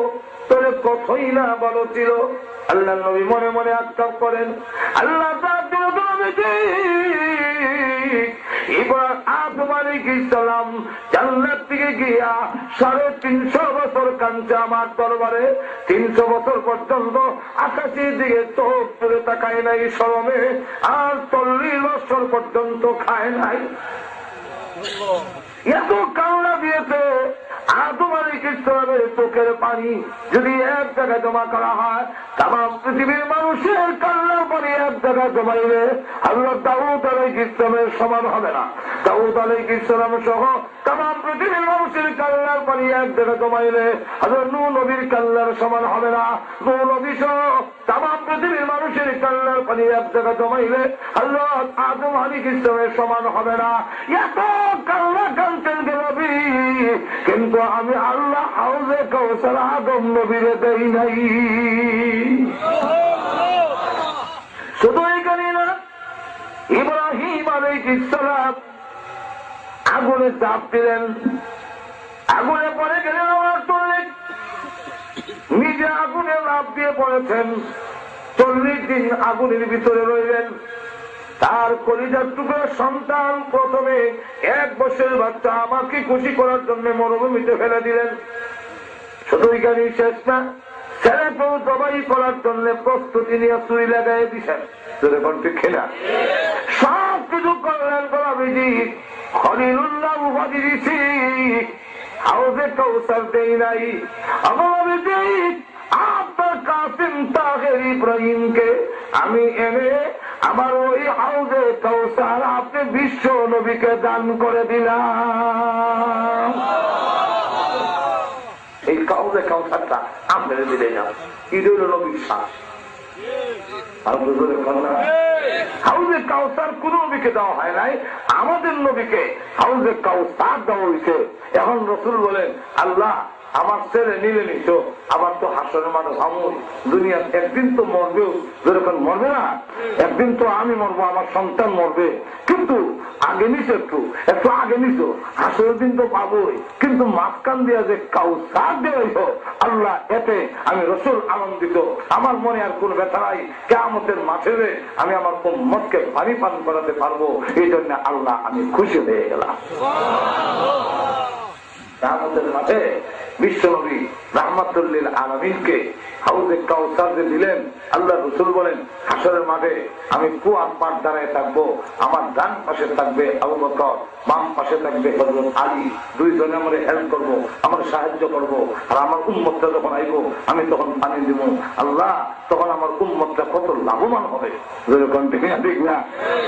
তাহলে কতই না ভালো ছিল। আল্লাহ নবী মনে মনে আত্মাপ করেন, আল্লাহ এবার আদম আলাইহিস সালাম জান্নাত থেকে গিয়া 350 বছর কাঁদছে আমার দরবারে। 300 বছর পর্যন্ত আকাশের দিকে চোখ তুলে তাকায় নাই শরমে, আর 40 বছর পর্যন্ত খায় নাই। এত কান্না দিয়েছে আদম আলাইহিস সালামের চোখের পানি যদি এক জায়গায় জমা করা হয়, তামাম পৃথিবীর মানুষের কান্নার পানি এক জায়গায় জমাইলে আল্লাহ দাউদ আলাইহিস সালামের সমান হবে না। দাউদ আলাইহিস সালাম সহ তামাম পৃথিবীর মানুষের কান্নার পানি এক জায়গায় জমাইলে হযরত নূহ নবীর কান্নার সমান হবে না। নূহ নবী সহ তামাম পৃথিবীর মানুষের কান্নার পানি এক জায়গায় জমাইলে হযরত আদম আলাইহিস সালামের সমান হবে না। এত কান্না কাঁদতেন নবী কিন্তু আমি আল্লাহ হাউজে কাউসার আদম নবীরে দেই নাই। শুধু এখানে না, ইব্রাহিম আলাইহিস সালাম আগুনে চাপ দিলেন, আগুনে পড়ে গেলেন, আমার চললেন, নিজে আগুনে লাফ দিয়ে পড়েছেন, 40 দিন আগুনের ভিতরে রইলেন। তার কলিজার টুকরা সন্তান প্রথমে 1 বছরের বাচ্চা আমাকে খুশি করার জন্য মরুভূমিতে ফেলে দিলেন। শুধু এখানে শেষ না, ছেলেকেও জবাই করার জন্য প্রস্তুতি নিয়ে চুরি লাগাই দিছেন। খেলা সব কিছু করলেন গোলাবিজি, খলিলুল্লাহ উপাধি দিছি, হাউজে কাউসার দেই নাই। গোলাবিজি আপনার কাসিম তাহের ইব্রাহিমকে আমি এনে আমার ওই হাউজে কাউসার আপনি বিশ্ব নবীকে দান করে দিলাম। এই হাউজে কাউসারটা আপনাদের দিলে না, ঈদুল নবীর শ্বাস। হাউজে কাউসার কোন নবীকে দেওয়া হয় নাই, আমাদের নবীকে হাউজে কাউসার দেওয়া হয়েছে। এখন রসুল বলেন, আল্লাহ আমার ছেলে নিলে নিত, আবার তো হাসরের মাঠে সামুন দুনিয়া একদিন তো মরবেও, যেরকম মরবে না, একদিন তো আমি মরবো, আমার সন্তান মরবে, কিন্তু আগে নিছো, একটু আগে নিছো, হাসরের দিন তো পাবোই, কিন্তু মাঝখান দিয়া যে কাউসার দেওয়াইছ আল্লাহ, এতে আমি রসুল আনন্দিত, আমার মনে আর কোন ব্যথা নাই। কিয়ামতের মাঠে আমি আমার উম্মতকে পানি পান করাতে পারবো, এই জন্য আল্লাহ আমি খুশি হয়ে গেলাম। কিয়ামতের মাঠে বিশ্বনবী রাহমাতুল লিল আলামিনকে হাউজে কাউসার যে দিলেন, আল্লাহ রসুল বলেন, হাসরের মাঠে আমি কুয়ার পাড় দাঁড়ায় থাকবো, আমার ডান পাশে থাকবে আবু বকর, বাম পাশে থাকবে হযরত আলী, দুইজনে আমার হেল্প করবো, আমার সাহায্য করবো। আর আমার উম্মতটা যখন আইবো আমি তখন পানি দিব, আল্লাহ তখন আমার উম্মতটা কত লাভবান হবে, ঠিক না?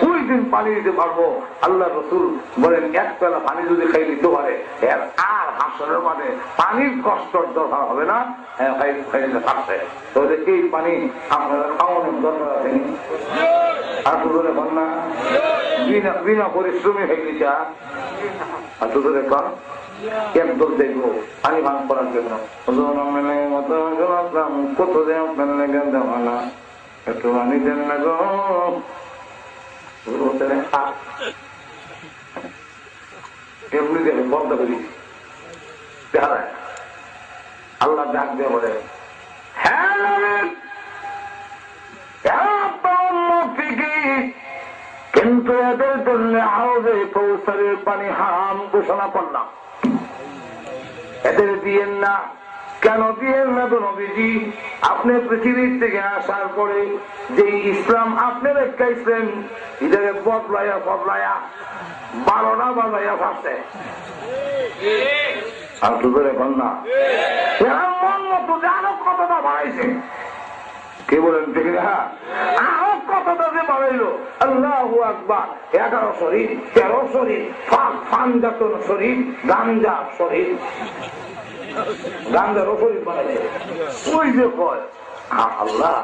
ওই দিন পানি দিতে পারবো। আল্লাহ রসুল বলেন, 1 পেলা পানি যদি খাই দিতে পারে এর আর হাসরের মাঠে পানির কষ্টর দরকার হবে না, থাকছে। তাহলে এই পানি আপনারা খাওয়ানোর দরকার আছে আর দুজনে কন না, বিনা পরিশ্রমী হয়ে গেছে। আর দুজনে কন একদম দেখবো পানি ভাঙ করার জন্য কত দেওয়া একটু পানি দেন না গো, এমনি দেবেন বন্ধ করি। আল্লাহ ডাক দিয়ে বলে, কিন্তু এদের জন্য হাউজে কৌসারের পানি হারাম ঘোষণা করলাম, এদের দিয়েন না। কেন দিয়েন না তো নবীজি? আপনি পৃথিবীর থেকে আসার পরে যে ইসলাম আপনি রেখাইছেন, এটাকে বদলাইয়া 12টা বাজাইয়া ফাঁসে। আর দুজনে কন্যা মন মতো আরো কতটা বাড়াইছে, কে বলেন ঠিক না? আরো কতটা যে বাড়াইলো, আল্লাহু আকবার। 11 শরীর, 13 শরীর, ফানজাতন শরীর, গাঞ্জা শরীর, গাঞ্জারও শরীর বানাইছে। ওই যে কয় আল্লাহ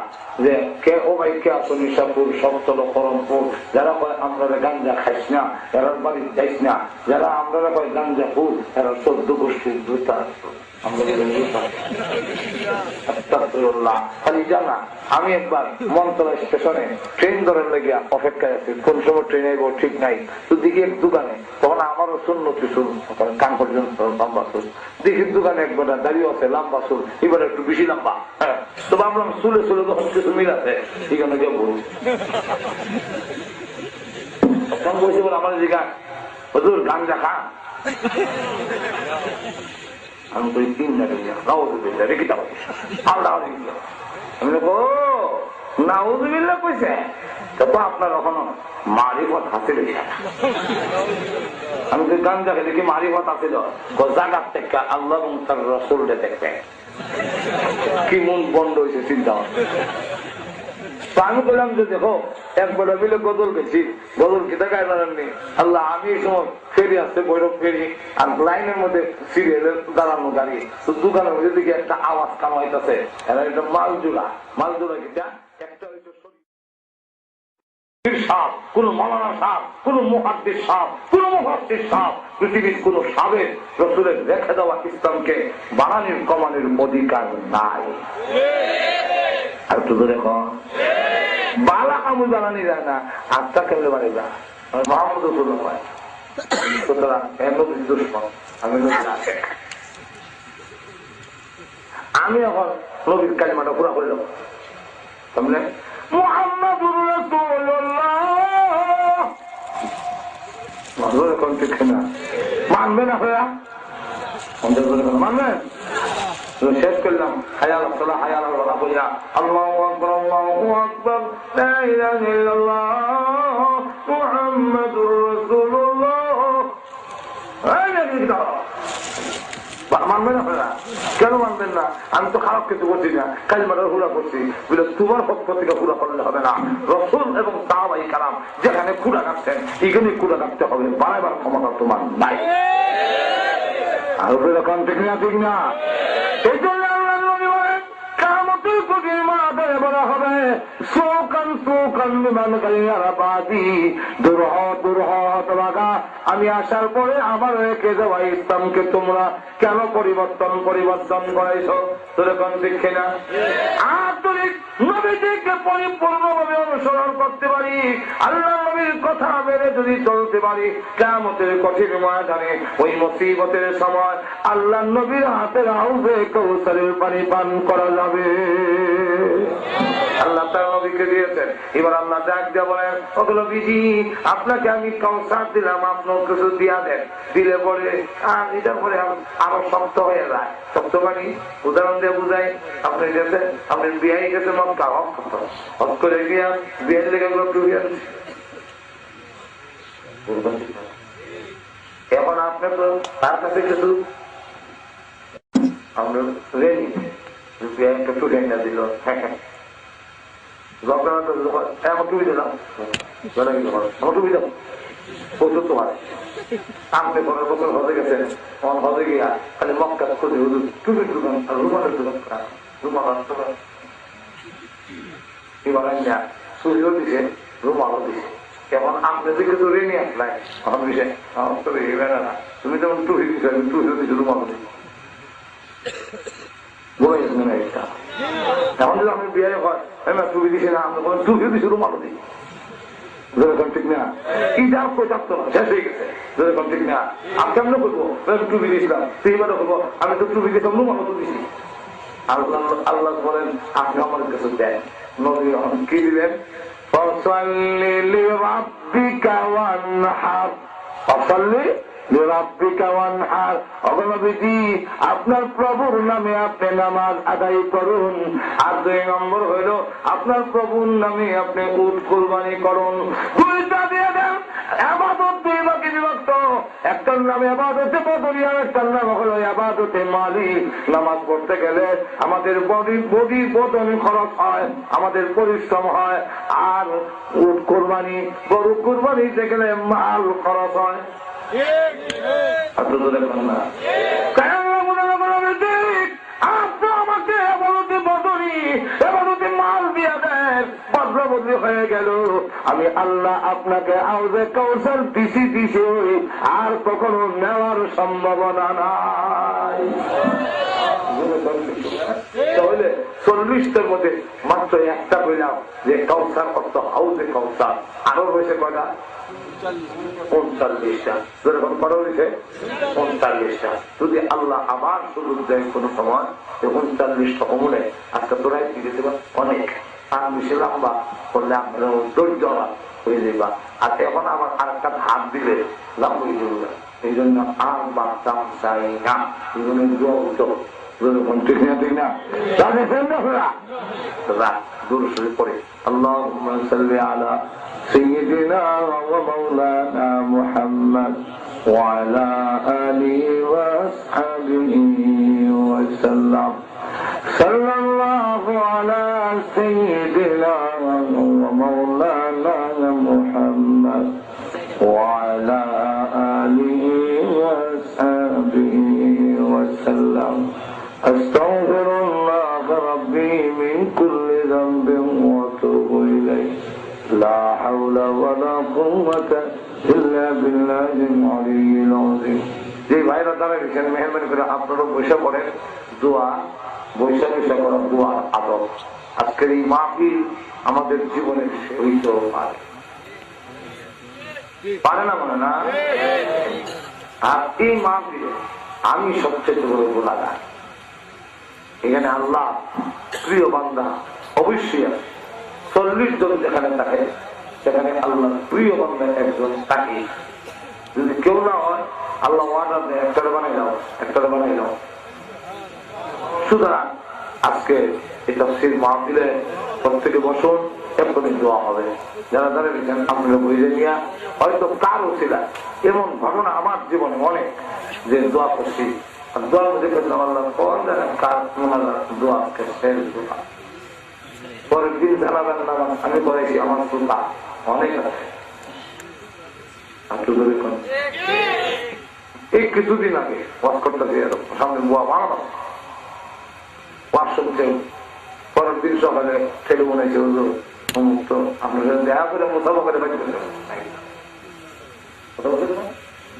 যে কে ও ভাই কে আছো নিশাপুর, সমতল, করমপুর, যারা কয় আমরা গাঞ্জা খাইস না এরা বাড়ি যাইস না, যারা আমরা কয় গাঞ্জা ফুল এরা 14 গোষ্ঠীর দুইটা। খালি জানা আমি একবার মন্ত্রণা স্টেশনে ট্রেন ধরার লেগে অপেক্ষায় আছি, কোন সময় ট্রেন আইব ঠিক নাই। তো দিকে এক দোকানে, তখন আমারও সুন্নতি চুল, কান পর্যন্ত লম্বা চুল, দেখি দোকানে একবার দাঁড়িয়ে আছে লম্বা চুল, এবার একটু বেশি লম্বা। তো ভাবলাম চুলে চুলে তখন কিছু মিল আছে, এখানে গিয়ে বলুন বসে বলে আমার জিজ্ঞাসা, হুজুর গাঞ্জা খান? আমি কই 3 না রেখে দাও, আল্লাহ আমি নাউযুবিল্লাহ কইছে, তো আপনার ওখানে মারিফত হাসিল হইছে। আমি তো গাঞ্জা খেলে কি মারিফত হাসিল? জাগাত থেকে আল্লাহ এবং তার রাসূল দেখবে কি মন বন্ধ হয়েছে চিন্তা। আমি বললাম যে দেখো একবার মিলে গজল গেছি, গজল কিতা গায়ে দাঁড়াননি, আল্লাহ আমি এই সময় ফেরি আসছে বৈরব ফেরি, আর লাইনের মধ্যে সিরিয়ালের দাঁড়ানো গাড়ি, তো দোকানের মধ্যে দিকে একটা আওয়াজ কামাইতেছে, এরা একটা মালজোড়া কিটা একটা সাপ, কোন মৌলানা সাপ, কোন মুহাদ্দিস সাপ, কোন মুফাসসির সাপ, পৃথিবীর কোন সাবেক রাসূলের রেখে দেওয়া ইসলামকে বানানোর কমানোর অধিকার নাই। আর তো দেখো বালা কামু বানানি যায় না, আত্মা কেমনে বাড়ি যা মোহাম্মদ রাসূলুল্লাহ হয়। সুতরাং এমন দুশ্মন আমি এখন নবীর কালিমাটা পুরা করে দেবো। সামনে মুহাম্মাদুর রাসূলুল্লাহ মানবে না হইয়া মানবেন শেষ করলাম। হায়াল সালাহ হায়াল আল্লাহ বলিয়া আল্লাহু আকবার আল্লাহু আকবার লা ইলাহা ইল্লাল্লাহ মুহাম্মাদুর রাসূলুল্লাহ। মানবে না হইয়া কেন মানবেন না? আমি তো খারাপ কিছু করছি না, কালিমাটা পুরা করছি বলে তোমার পক্ষ থেকে পুরা করলে হবে না। রাসূল এবং সাহাবায়ে কেরাম যেখানে কুড়া কাটছেন এখানে কুড়া কাটতে হবে, বারবার ক্ষমতা তোমার নাই। আর উপরে কোন ঠিক না ঠিক না? এই জন্য আল্লাহ নবী বলেন কিয়ামতের কঠিন মাঠে বলা হবে সুকান সুকান বিমান কালিয়ারা বাদি দুরহ দুরহ তবাগা। আমি আসার পরে আবার রেখে যাওয়া ইসলামকে তোমরা কেন পরিবর্তন করাইছো? তোরে কোন ঠিক না? আর তুই নবীজিকে পরিপূর্ণভাবে অনুসরণ করতে পারি, আল্লাহ নবীর কথা মেনে যদি চলতে পারি, কিয়ামতের কঠিন ময়দানে ওই মুসিবতের সময় আল্লাহ নবীর হাতের হাউজে কাউসারের পানি পান করা যাবে। আল্লাহ তার নবীকে দিয়েছেন। এবার আল্লাহ ডাক দিয়ে বলেন ওগো নবীজি আপনাকে আমি কাউসার দিলাম, আপনার কিছু দিয়া দেন। দিলে পরে আর এটার পরে আরো শক্ত হয়ে যায়। শক্ত মানে উদাহরণ দিয়ে বুঝাই, আপনি গেছেন, আপনি বিয়ে গেছে মক্কা হজ করে গিয়া বিয়ের লেগে এখন আপনার তো তার কাছে কিছু আমরা রেডি একটা টুকেন দিল আমাকে দিলাম আমাকে দিলাম প্রচুর তোমার আপনি পরের বছর হজে গেছেন, আমার হজে গিয়া খালি মক্কা খুঁজে হুজুর টুপির দোকান আর রুমালের দোকান রুমাল সুইও দিছে রুমালও দিছে। এখন আপনি যে কিছু রেনি আসলাই আমার বিষয় না, তুমি যেমন টুপি দিচ্ছ আমি টুপিও দিচ্ছি রুমালও দিচ্ছি বলে না এটা। এখন যদি আপনি বিয়ে হয় আমি টুপি দিচ্ছি না, আপনি বলেন টুপিও দিচ্ছি রুমালও দিচ্ছি। ঠিক না? ইটা পর্যাপ্ত না, শেষ হয়ে গেছে। ঠিক না? আমি কেমন করবো? টুপি দিয়েছিলাম সেইবার করবো, আমি তো টুপি দিয়েছিলাম রুমালও তো দিচ্ছি। আল্লাহ আল্লাহ বলেন আপনি আমার কাছে দেন। নবী কি দিবেন? ফসল্লি লিরাব্বিকা ওয়ানহার, ফসল্লি লিরাব্বিকা ওয়ানহার। ওগো নবীজি আপনার প্রভুর নামে আপনি নামাজ আদায় করুন। আর 2 নম্বর হইল আপনার প্রভুর নামে আপনি উট কুরবানি করুন। দুইটা দিয়ে দেন। ইবাদত 2 ভাগে বিভক্ত, একটার নামে ইবাদতে বদরি আর একটার নাম হলো ইবাদতে মালি। নামাজ পড়তে গেলে আমাদের বডি বদন খরচ হয়, আমাদের পরিশ্রম হয়। আর উট কুরবানি গরু কুরবানিতে গেলে মাল খরচ হয়। আপনি আমাকে এবারতে বদরি এবারতে মাল দিয়া দেন, বদলা বদলি হয়ে গেল। আমি আল্লাহ আপনাকে আউজে কাউসার দিছি আর কখনো নেওয়ার সম্ভাবনা নাই। তাহলে 40টার মধ্যে মাত্র একটা বললাম যে কাউসার অর্থ হাউজে কাউসার, আরো রয়েছে কয়টা? 45টা। যেরকম করা হয়েছে 45টা। যদি আল্লাহ আবার সুযোগ দেয় কোন সময় 39টা অমনে আজকে তোরাই ফিরে দেবা অনেক আর বেশি লম্বা করলে আপনার ধৈর্য হয়ে যাবা। আর এখন আবার আর একটা হাত দিলে লাভ হয়ে যাবে। এই জন্য আর বাচ্চাম চাই না, এই জন্য ঠিক না ঠিক না দূর শুরু করে আল্লাহুম্মা সাল্লি আলা সাইয়্যিদিনা ওয়া মাওলানা মুহাম্মদ ওয়া আলা আলিহি ওয়া আসহাবিহি ওয়া সাল্লাম। সাল্লাল্লাহু আলা সাইয়্যিদিনা ওয়া মাওলানা মুহাম্মদ ওয়া আলা আলিহি ওয়া আসহাবিহি ওয়া সাল্লাম। أستغفر الله ربي من كل ذنب وأتوب إليه لا حول ولا قوة إلا بالله العلي العظيم যে ভাইরা দ্বারা রেখেছেন মেহরবানি করে আপনারা বসে পড়েন দোয়া বসে বসে করা দোয়ার আদব আজকের এই মাহফিল আমাদের জীবনের শহীদ পারে না মনে না আর এই মাহফিলে আমি সবচেয়ে বড় গুনাহগার এখানে আল্লাহ প্রিয় বান্দা অবশ্যই আছে 40 জন যেখানে থাকে সেখানে আল্লাহ প্রিয় বান্দা একজন থাকে যদি কেউ না হয় আল্লাহ ওয়াদা দেয় একটা বানাই দাও সুতরাং আজকে এই তাফসীর মাহফিলে প্রত্যেকে বসুন এক্ষুনি দোয়া হবে যারা যারা লিখেন আপনারা বুঝে নিয়ে হয়তো কার ওসিলা এমন ঘটনা আমার জীবনে অনেক যে দোয়া করছি আর দোয়ার মধ্যে করলাম আল্লাহ কোন জানেন কার দোয়া শেষ দোয়া পরের দিন জানাবেন না আমি করেছি আমার দোয়া অনেক আছে এই কিছুদিন আগে ওয়াজ করতেছি সামনে বুয়া বানানো ওয়াজ শুনছে পরের দিন সকালে ছেলে মনে হয়েছে তো আপনার দেখা করে মোতাবেক করে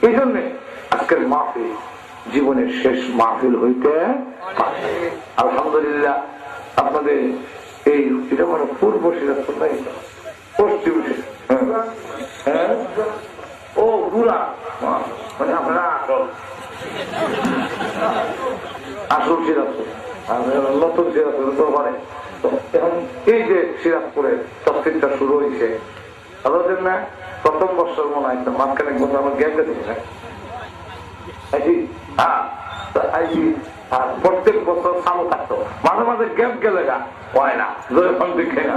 এই জন্যে আজকের মাহফিল জীবনের শেষ মাহফিল হইতে আলহামদুলিল্লাহ আপনাদের এই এটা মানে পূর্ব সিরাজপুর নাই পশ্চিম হ্যাঁ ও পুরা মানে আপনারা আসল সিরাজপুর নতুন সিরাজপুর তো পারে এখন এই যে সিরাজপুরে তফসিলটা শুরু হয়েছে তাদের না প্রথম বছর মনে হয় মাঝখানে বছর আমার গ্যাপ গেছে প্রত্যেক বছর চালু থাকতো মাঝে মাঝে গ্যাপ গেলে গা হয় না দেখে না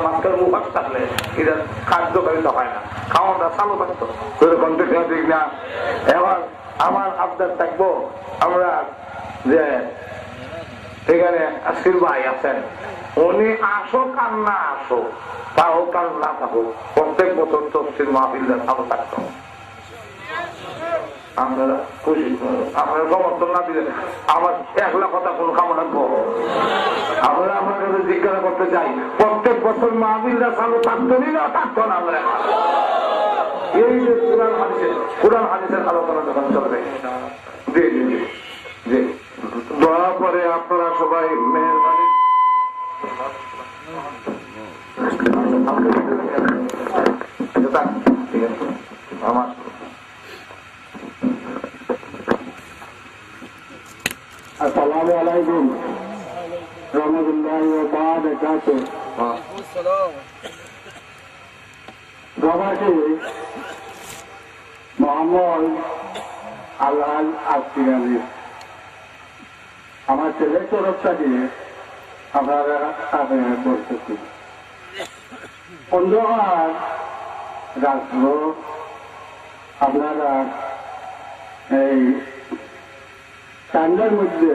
মাঝখানে মুখ থাকলে এটা কার্যকারিতা হয় না খাওয়াটা চালু থাকতো ঠিক না এবার আমার আবদার থাকবো আমরা যে এখানে আশির ভাই আছেন উনি আসো কার না আসো তাও কার না থাকুক প্রত্যেক বছর তফসির মাহফিলটা চালু থাকতো আপনারা খুশি আপনারা সমর্থন না দিলে আমার একলা কথা কোন কামনা রাখবো আমরা আপনার কাছে জিজ্ঞাসা করতে চাই প্রত্যেক বছর মাহফিলটা চালু থাকতো না থাকতো না আমরা এই যে কোরআন হাদিসের আলোচনা যখন চলবে জি জি জি জি দোয়া পরে আপনারা সবাই মেহরবানি আমার আসসালামু আলাইকুম রহমতুল্লাহি ওয়া বারাকাতুহু প্রবাসী মোহাম্মদ আলহাজ আফগানি আমার ছেলের তরফটা দিয়ে আপনারা আবেদন করতেছি অন্ধকার রাষ্ট্র আপনারা এই চান্দার মধ্যে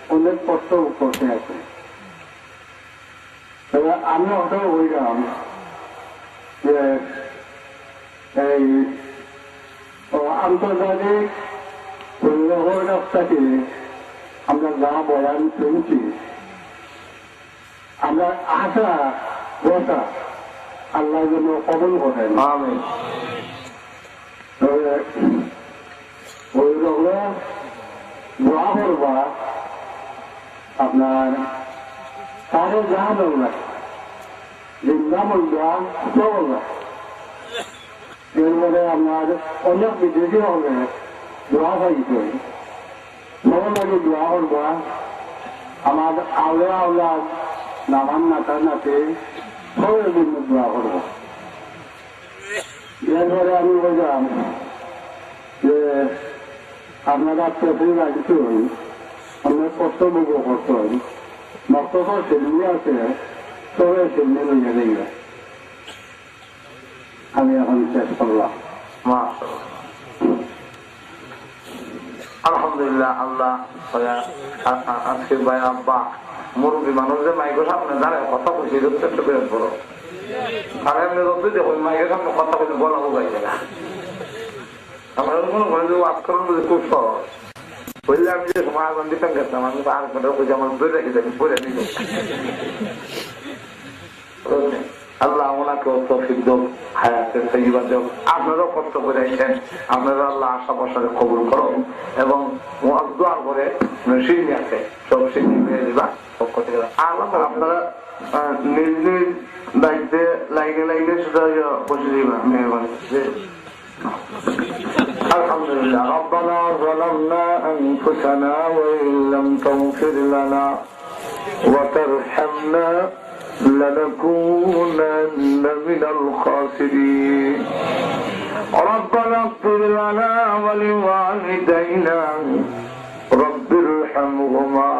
অনেক কষ্ট করতে আছে তবে আমি ওটা বললাম যে এই আন্তর্জাতিক পরিবহন রাস্তাকে আমরা যা বয়ান শুনছি আমরা আশা বসা আল্লাহ যেন কবল করেন তবে ওই রকম দোয়া করবা আপনার তারও যা দৌড়া জিন্দা মন্দা দৌড়া এরপরে আপনার অনেক বিদেশি হবে দোয়া পাইছে সবার লাগে দোয়া করবা আমার আওলা আওলা নামান নাতা নাতে সবের জন্য দোয়া করবো এরপরে আমি বললাম যে আপনারা প্রতি রাখছেন অনেক কর্তব্য করতেন বক্তব্য সেলমি আছে তবে সেলমি লইয়া দিবে আমি এখন শেষ করলাম আলহামদুলিল্লাহ আল্লাহ আজকের ভাই আব্বা মুরব্বী মানুষ যে মাইকের সামনে দাঁড়ায় কথা বলছি যথেষ্ট করে বড় আর এমনি যদি দেখুন মাইকের সামনে কথা বলতে বলা বোঝাইছে না আমরা মনে করি যে আজকাল খুব সহজ বললে আমি যে সময় আগুন দিতাম গেতাম আমি আর বুঝে আমার ধরে রেখে যাবি পরে নিব আল্লাহ ওনাকে তৌফিক দাও, হায়াতে তাইয়্যিবা দাও। আপনারাও কষ্ট করে আইছেন, আপনারা আল্লাহ আশা বসারে কবুল করো এবং দোয়া করে সিন্নি আছে সব সিন্নি নিয়ে দিবা পক্ষ থেকে। আপনারা নিজ নিজ দায়িত্বে লাইনে লাইনে সেটা বসে দিবা মেহরবানি। আলহামদুলিল্লাহ। রব্বানা যালামনা আনফুসানা ওয়া ইল্লাম তাগফির লানা ওয়া তারহামনা لنكونن من الخاسرين ربنا اغفر لنا ولوالدينا رب ارحمهما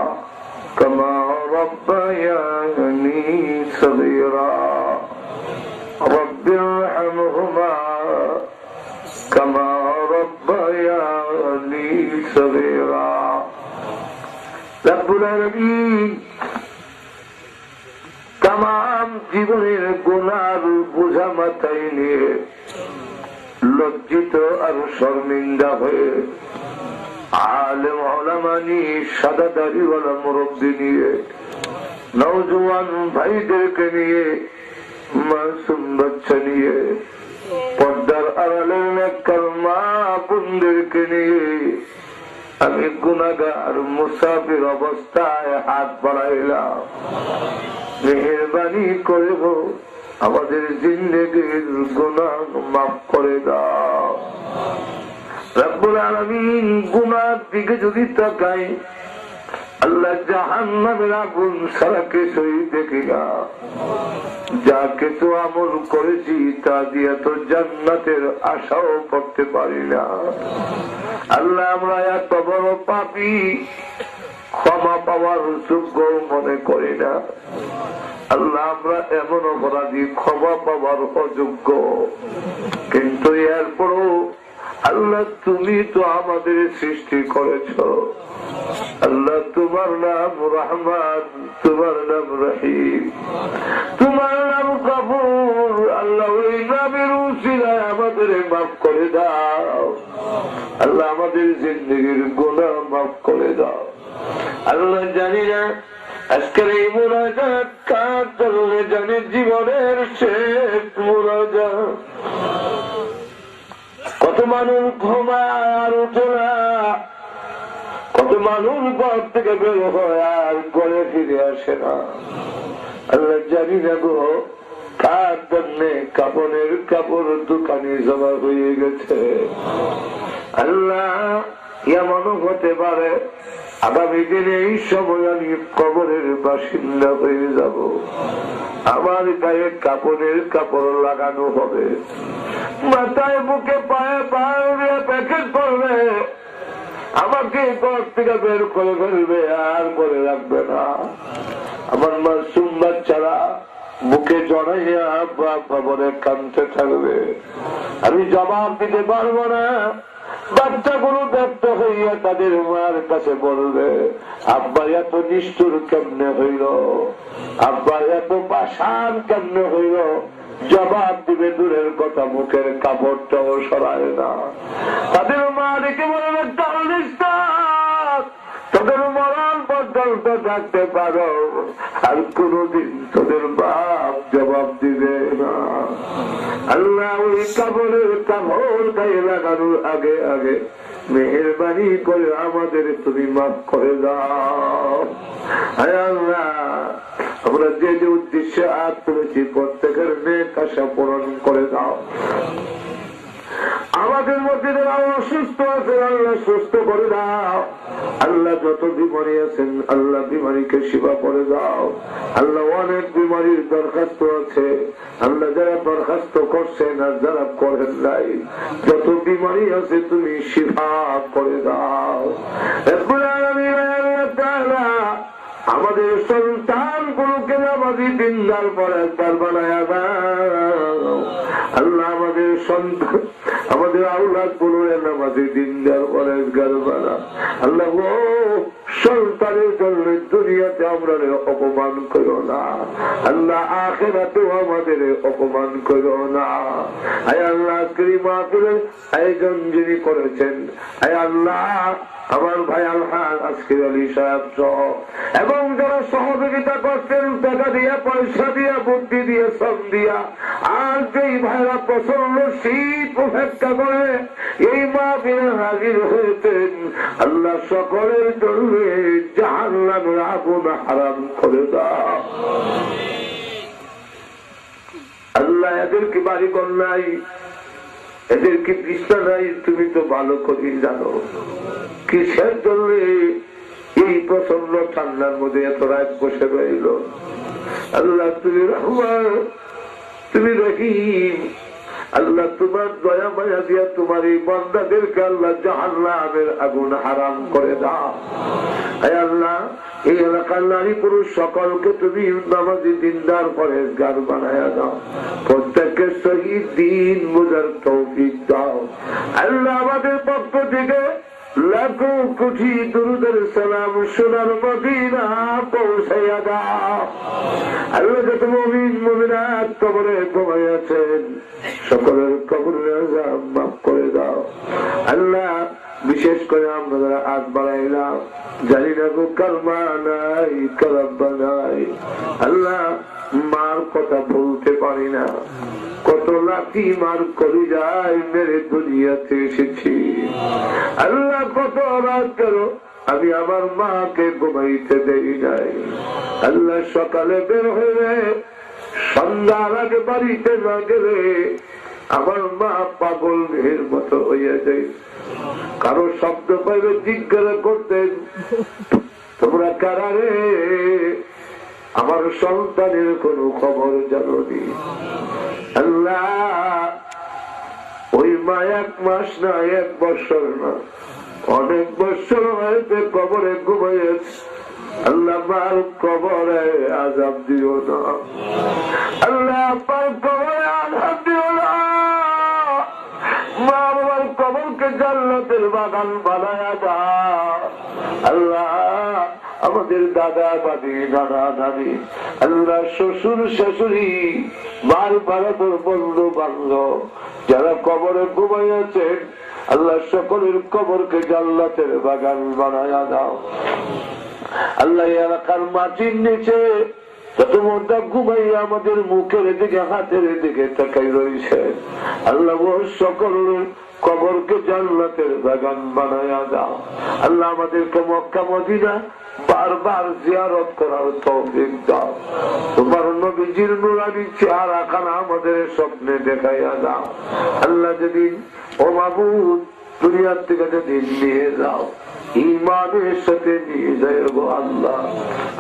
كما ربياني صغيرا رب ارحمهما كما ربياني صغيرا رب العالمين তাম জীবনের গুনার বোঝা মাথায় নিয়ে লজ্জিত আর শর্মিন্দা হয়ে আলেম ওলামা নিয়ে সাদা দাড়িওয়ালা মুরব্বি নিয়ে নওজোয়ান ভাইদেরকে নিয়ে মাসুম বাচ্চা নিয়ে পর্দার আড়ালের নেককার মা বোনদেরকে নিয়ে আমি গুনাহগার মুসাফির অবস্থায় হাত বাড়াইলাম। মেহেরবানি করব আমাদের জিন্দেগীর গুনাহ মাফ করে দাও। রব্বুল আলামিন গুনার দিকে যদি তাকাই আল্লাহ জাহান্নামের আগুন ছাড়া কিছুই দেখি না। যা কিছু আমল করেছি তা দিয়ে তো জান্নাতের আশাও করতে পারি না। আল্লাহ আমরা এত বড় পাপী, ক্ষমা পাওয়ার যোগ্য মনে করি না। আল্লাহ আমরা এমন অপরাধী, ক্ষমা পাওয়ার অযোগ্য। কিন্তু এরপরও আল্লাহ তুমি তো আমাদের সৃষ্টি করেছ। আল্লাহ তোমার নাম রহমান, তোমার নাম রহিম, তোমার নাম গফুর। আল্লাহ ওই নামের উসিলায় আমাদের মাফ করে দাও। আল্লাহ আমাদের জিন্দেগীর গুনাহ মাফ করে দাও। আল্লাহ জানি না আজকের এই মুনাজাত কার চললে জানি জীবনের শেষ মুনাজাত। কত মানুষ ঘুমায় আর উঠে না, কত মানুষ ঘর থেকে বের হয় আর ঘরে ফিরে আসে না। আল্লাহ জানি না গো কার জন্যে কাপড়ের কাপড় দোকানে জমা হয়ে গেছে। আল্লাহ এমনও হতে পারে আগামী দিনে এই সময় আমি কবরের বাসিন্দা হয়ে যাব। আমার গায়ে কাপড়ের কাপড় লাগানো হবে, মাথায় বুকে পায়ে পায়ে প্যাকেট করবে, আমাকে ঘর থেকে বের করে ফেলবে আর করে রাখবে না। আমার মাসুম বাচ্চারা বুকে জড়াইয়া কবরে কাঁদতে থাকবে, আমি জবাব দিতে পারবো না। বাচ্চাগুলো ব্যক্ত হইয়া তাদের মার কাছে বলবে, আব্বা এত নিষ্ঠুর কেমনে হইল, আব্বা এত পাষাণ কেমনে হইল। জবাব দিবে দূরের কথা, মুখের কাপড়টাও সরায় না। তাদের মা রেখে বলবে, তোদের মরণ পর্যন্ত থাকতে পারো, আর কোনদিন তোদের বাপ জবাব দিবে না। আল্লাহ ওই কাপড়ের কাপড় গায়ে লাগানোর আগে আগে মেহেরবানি করে আমাদের তুমি মাফ করে দাও। আল্লাহ আমরা যে যে উদ্দেশ্যে হাত তুলেছি প্রত্যেকের নেক আশা পূরণ করে দাও। আমাদের মধ্যে যারা অসুস্থ আছেন আল্লাহ সুস্থ করে দাও। আল্লাহ যত বিমারি আছেন আল্লাহ বিমারিকে সেবা করে দাও। আল্লাহ অনেক বিমারির দরখাস্ত আছে, আল্লাহ যারা দরখাস্ত করছেন আর যারা করেন নাই, যত বিমারি আছে তুমি সেবা করে দাও। আমাদের সন্তান গুলোকে নামাজি দিনদার পরেজগার বানায়া দাও। আল্লাহ আমাদের সন্তান আমাদের আওলাদ গুলো নামাজি দিনদার পরেজগার বানা। আল্লাহ সন্তানের জন্য দুনিয়াতে আমরা অপমান করো না, আল্লাহ আখিরাতেও আমাদের অপমান করো না। আয় আল্লাহ আজকের মাহফিলের আয়োজন যিনি করেছেন, আয় আল্লাহ আমার ভাই আলহাজ আজকের আলী সাহেব সহ এবং যারা সহযোগিতা করতেন টাকা দিয়া, পয়সা দিয়া, বুদ্ধি দিয়ে, শ্রম দিয়া, আর যেই ভাইরা প্রচন্ড শীত উপেক্ষা করে এই মাহফিলে হাজির হয়েছেন, আল্লাহ সকলের জন্য জাহান্নামের আগুন হারাম করে দাও। আল্লাহ এদেরকে বাড়ি ঘর নাই, এদেরকে বিছনা নাই, তুমি তো ভালো করে জানো কিসের জন্য এই প্রচন্ড ঠান্ডার মধ্যে এত রাত বসে রইল। আল্লাহ তুমি রহমান, তুমি রহিম, আল্লাহ তোমার দয়া মায়া দিয়া তোমার এই বান্দাদেরকে আল্লাহ জাহান্নামের আগুন হারাম করে দাও। হে আল্লাহ, এই এলাকার নারী পুরুষ সকলকে তুমি নামাজি দিনদার পরেজগার বানায়া দাও, প্রত্যেকের সহিত দিন বোঝার তৌফিক দাও। আল্লাহ আমাদের পক্ষ থেকে লাখো কোটি দুরুদের সালাম সোনার মদিনা পৌঁছাইয়া দাও। আল্লাহ যত মুমিন মুমিনাত কবরে ঘুমাইয়াছেন সকলের কবরের আযাব মাফ করে দাও। আল্লাহ বিশেষ করে আমরা যারা হাত বাড়াইলাম জানি না গো কালমা নাই, কালাব্বা নাই, আল্লাহ মার কথা বলতে পারি না, কত লাঠি মার করে যায় মেরে দুনিয়াতে এসেছি। আল্লাহ কত রাত গেল আমি আমার মাকে ঘুমাইতে দেই নাই। আল্লাহ সকালে বের হয়ে সন্ধ্যার আগে বাড়িতে না গেলে আমার মা পাগল মেয়ের মতো হইয়া যায়। কারো শব্দ পাইলে জিজ্ঞাসা করতেন, তোমরা কারা রে, আমার সন্তানের কোন খবর জানি। আল্লাহ ওই মা 1 মাস না 1 বছর না অনেক বছর হয়েছে কবরে ঘুমাইয়েছে। আল্লাহ মার কবরে আযাব দিও না, আল্লাহ মার কবরে আযাব দিও না, মা বাবার কবরকে জান্নাতের বাগান বানায়া দাও। আল্লাহ আমাদের দাদা দাদি, নানা নানি, আল্লাহ শ্বশুর শাশুড়ি, মার বাড়াতোর বন্ধু বান্ধব যারা কবরে ঘুমাইয়াছেন, আল্লাহ সকলের কবরকে জান্নাতের বাগান বানায়া দাও। আল্লাহ এলাকার মাটির নিচে যত মোটা ঘুমাইয়া আমাদের মুখের দিকে হাতের দিকে তাকাই রয়েছে, আল্লাহ সকলের কবরকে জান্নাতের বাগান বানায়া দাও। আল্লাহ আমাদেরকে মক্কা মদিনা বারবার জিয়ারত করার তৌফিক দাও। তোমার নবীজির নূরানি চেহারাখানা আমাদের স্বপ্নে দেখাইয়া দাও। আল্লাহ যেদিন ও মাবুদ দুনিয়ার থেকে যেদিন নিয়ে যাও, ইমানের সাথে নিয়ে যায় গো আল্লাহ।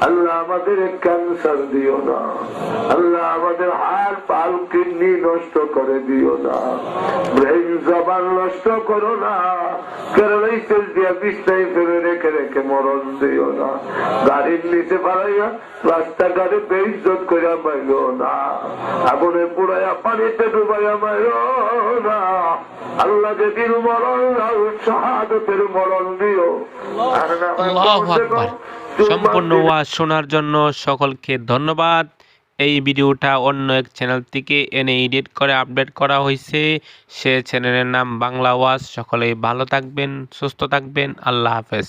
আল্লাহ আমাদের ক্যান্সার দিও না, আল্লাহ আমাদের হাড় পাল কিডনি নষ্ট করে দিও না, ব্রেন জবান নষ্ট করো না, কেরালাইতে দিয়া বিছনায় ফেলে রেখে রেখে মরণ দিও না, গাড়ির নিচে পালাইয়া রাস্তাঘাটে বেইজ্জত করে মাইলো না, আগুনে পুড়াইয়া পানিতে ডুবাইয়া মাইলো না। আল্লাহ যেদিন মরণ শাহাদাতের মরণ দিও। আল্লাহু আকবার। সম্পূর্ণ ওয়াজ শোনার জন্য সকলকে ধন্যবাদ। এই ভিডিওটা অন্য এক চ্যানেল থেকে এনে এডিট করে আপডেট করা হয়েছে, সে চ্যানেলের নাম বাংলা ওয়াজ। সকলেই ভালো থাকবেন, সুস্থ থাকবেন, আল্লাহ হাফেজ।